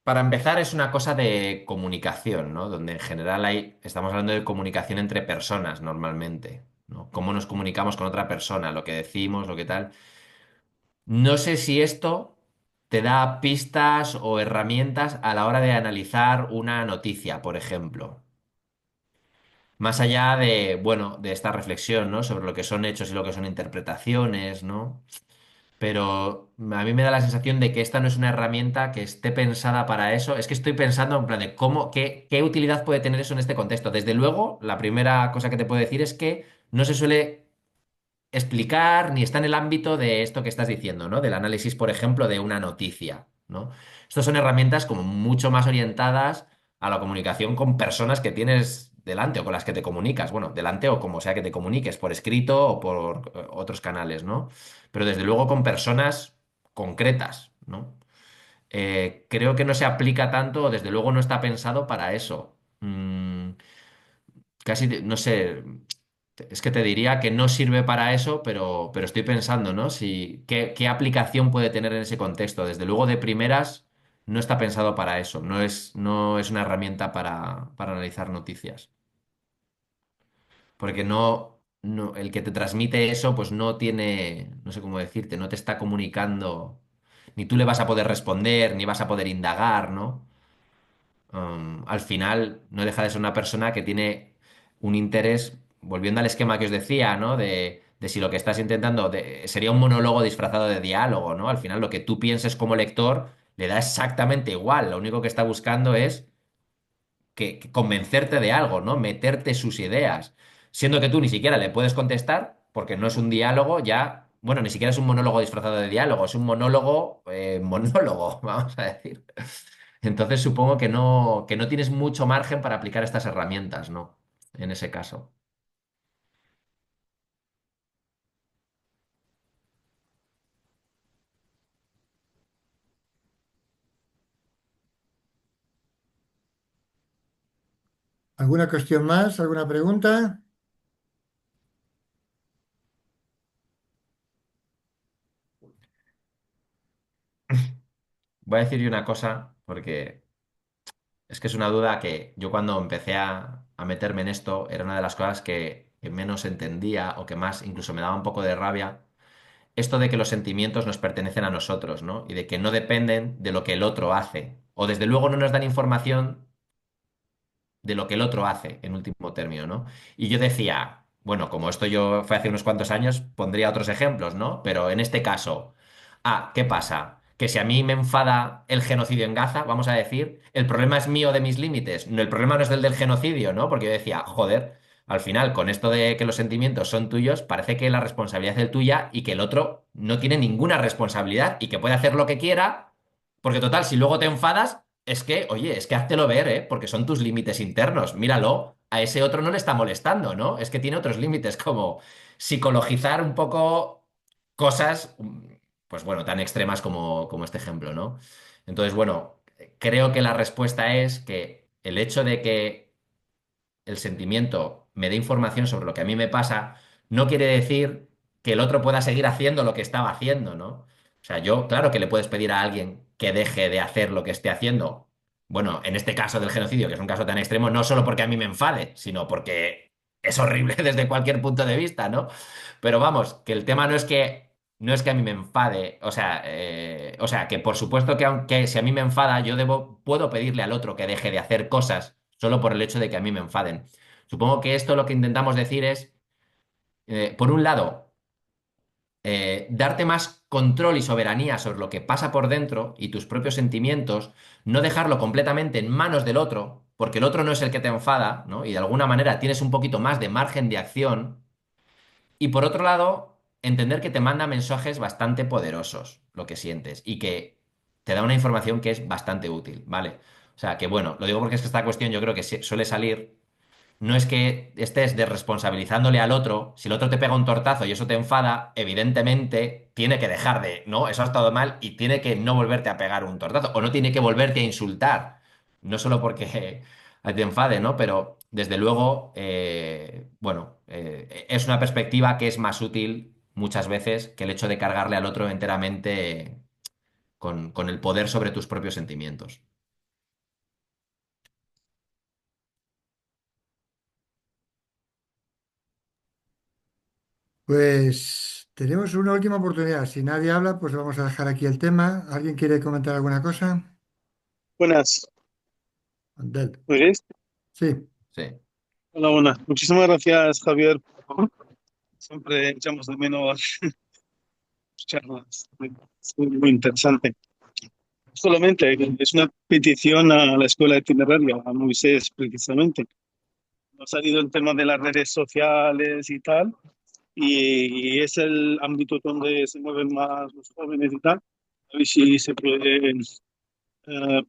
para empezar es una cosa de comunicación, ¿no? Donde en general estamos hablando de comunicación entre personas normalmente, ¿no? Cómo nos comunicamos con otra persona, lo que decimos, lo que tal. No sé si esto te da pistas o herramientas a la hora de analizar una noticia, por ejemplo. Más allá de, bueno, de esta reflexión, ¿no? Sobre lo que son hechos y lo que son interpretaciones, ¿no? Pero a mí me da la sensación de que esta no es una herramienta que esté pensada para eso. Es que estoy pensando en plan de qué utilidad puede tener eso en este contexto. Desde luego, la primera cosa que te puedo decir es que no se suele explicar ni está en el ámbito de esto que estás diciendo, ¿no? Del análisis, por ejemplo, de una noticia, ¿no? Estas son herramientas como mucho más orientadas a la comunicación con personas que tienes delante o con las que te comunicas, bueno, delante o como sea que te comuniques, por escrito o por otros canales, ¿no? Pero desde luego con personas concretas, ¿no? Creo que no se aplica tanto o desde luego no está pensado para eso. Casi, no sé, es que te diría que no sirve para eso, pero estoy pensando, ¿no? Si, qué aplicación puede tener en ese contexto. Desde luego, de primeras, no está pensado para eso. No es una herramienta para analizar noticias. Porque el que te transmite eso, pues no tiene, no sé cómo decirte, no te está comunicando, ni tú le vas a poder responder, ni vas a poder indagar, ¿no? Al final no deja de ser una persona que tiene un interés, volviendo al esquema que os decía, ¿no? De si lo que estás intentando sería un monólogo disfrazado de diálogo, ¿no? Al final lo que tú pienses como lector le da exactamente igual, lo único que está buscando es que convencerte de algo, ¿no? Meterte sus ideas, siendo que tú ni siquiera le puedes contestar porque no es un diálogo ya, bueno, ni siquiera es un monólogo disfrazado de diálogo, es un monólogo, monólogo, vamos a decir. Entonces supongo que no tienes mucho margen para aplicar estas herramientas, ¿no? En ese caso. ¿Alguna cuestión más? ¿Alguna pregunta? Voy a decir yo una cosa, porque es que es una duda que yo cuando empecé a meterme en esto era una de las cosas que menos entendía o que más incluso me daba un poco de rabia. Esto de que los sentimientos nos pertenecen a nosotros, ¿no? Y de que no dependen de lo que el otro hace. O desde luego no nos dan información de lo que el otro hace, en último término, ¿no? Y yo decía, bueno, como esto yo fue hace unos cuantos años, pondría otros ejemplos, ¿no? Pero en este caso, ¿qué pasa? Que si a mí me enfada el genocidio en Gaza, vamos a decir, el problema es mío de mis límites, no, el problema no es del genocidio, ¿no? Porque yo decía, joder, al final, con esto de que los sentimientos son tuyos, parece que la responsabilidad es tuya y que el otro no tiene ninguna responsabilidad y que puede hacer lo que quiera, porque total, si luego te enfadas, es que, oye, es que háztelo ver, ¿eh? Porque son tus límites internos. Míralo, a ese otro no le está molestando, ¿no? Es que tiene otros límites, como psicologizar un poco cosas, pues bueno, tan extremas como este ejemplo, ¿no? Entonces, bueno, creo que la respuesta es que el hecho de que el sentimiento me dé información sobre lo que a mí me pasa, no quiere decir que el otro pueda seguir haciendo lo que estaba haciendo, ¿no? O sea, yo, claro que le puedes pedir a alguien que deje de hacer lo que esté haciendo. Bueno, en este caso del genocidio, que es un caso tan extremo, no solo porque a mí me enfade, sino porque es horrible desde cualquier punto de vista, ¿no? Pero vamos, que el tema no es que a mí me enfade, o sea, que por supuesto que aunque si a mí me enfada, puedo pedirle al otro que deje de hacer cosas solo por el hecho de que a mí me enfaden. Supongo que esto lo que intentamos decir es, por un lado, darte más control y soberanía sobre lo que pasa por dentro y tus propios sentimientos, no dejarlo completamente en manos del otro, porque el otro no es el que te enfada, ¿no? Y de alguna manera tienes un poquito más de margen de acción. Y por otro lado, entender que te manda mensajes bastante poderosos, lo que sientes, y que te da una información que es bastante útil, ¿vale? O sea, que bueno, lo digo porque es que esta cuestión yo creo que suele salir. No es que estés desresponsabilizándole al otro, si el otro te pega un tortazo y eso te enfada, evidentemente tiene que dejar de, no, eso ha estado mal y tiene que no volverte a pegar un tortazo o no tiene que volverte a insultar, no solo porque te enfade, ¿no? Pero desde luego, bueno, es una perspectiva que es más útil muchas veces que el hecho de cargarle al otro enteramente con el poder sobre tus propios sentimientos. Pues tenemos una última oportunidad. Si nadie habla, pues vamos a dejar aquí el tema. ¿Alguien quiere comentar alguna cosa? Buenas, Abdel. ¿me oyes? Sí, Sí. Hola, buenas. Muchísimas gracias, Javier. Siempre echamos de menos tus charlas. Es muy interesante. Solamente es una petición a la escuela itineraria, a Moisés, precisamente. Nos ha salido el tema de las redes sociales y tal, y es el ámbito donde se mueven más los jóvenes y tal. A ver si se puede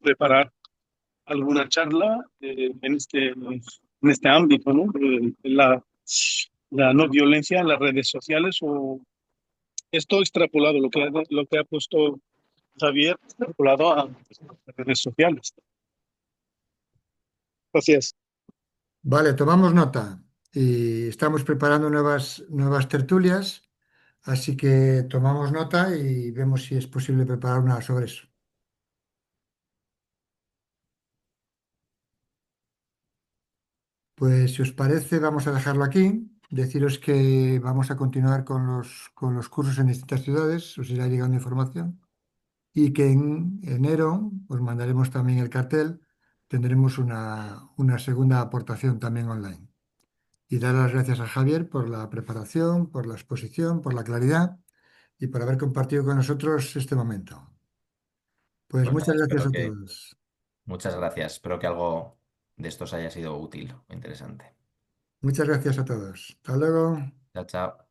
preparar alguna charla en este ámbito, ¿no? De la no violencia en las redes sociales o esto extrapolado, lo que ha puesto Javier, extrapolado a las redes sociales. Gracias. vale, tomamos nota. Y estamos preparando nuevas tertulias, así que tomamos nota y vemos si es posible preparar una sobre eso. Pues si os parece, vamos a dejarlo aquí. Deciros que vamos a continuar con los cursos en distintas ciudades, os irá llegando información. Y que en enero os mandaremos también el cartel, tendremos una segunda aportación también online. Y dar las gracias a Javier por la preparación, por la exposición, por la claridad y por haber compartido con nosotros este momento. Pues Pues nada, muchas gracias espero a que todos. Muchas gracias. Espero que algo de estos haya sido útil o interesante. Muchas gracias a todos. Hasta luego. Chao, chao.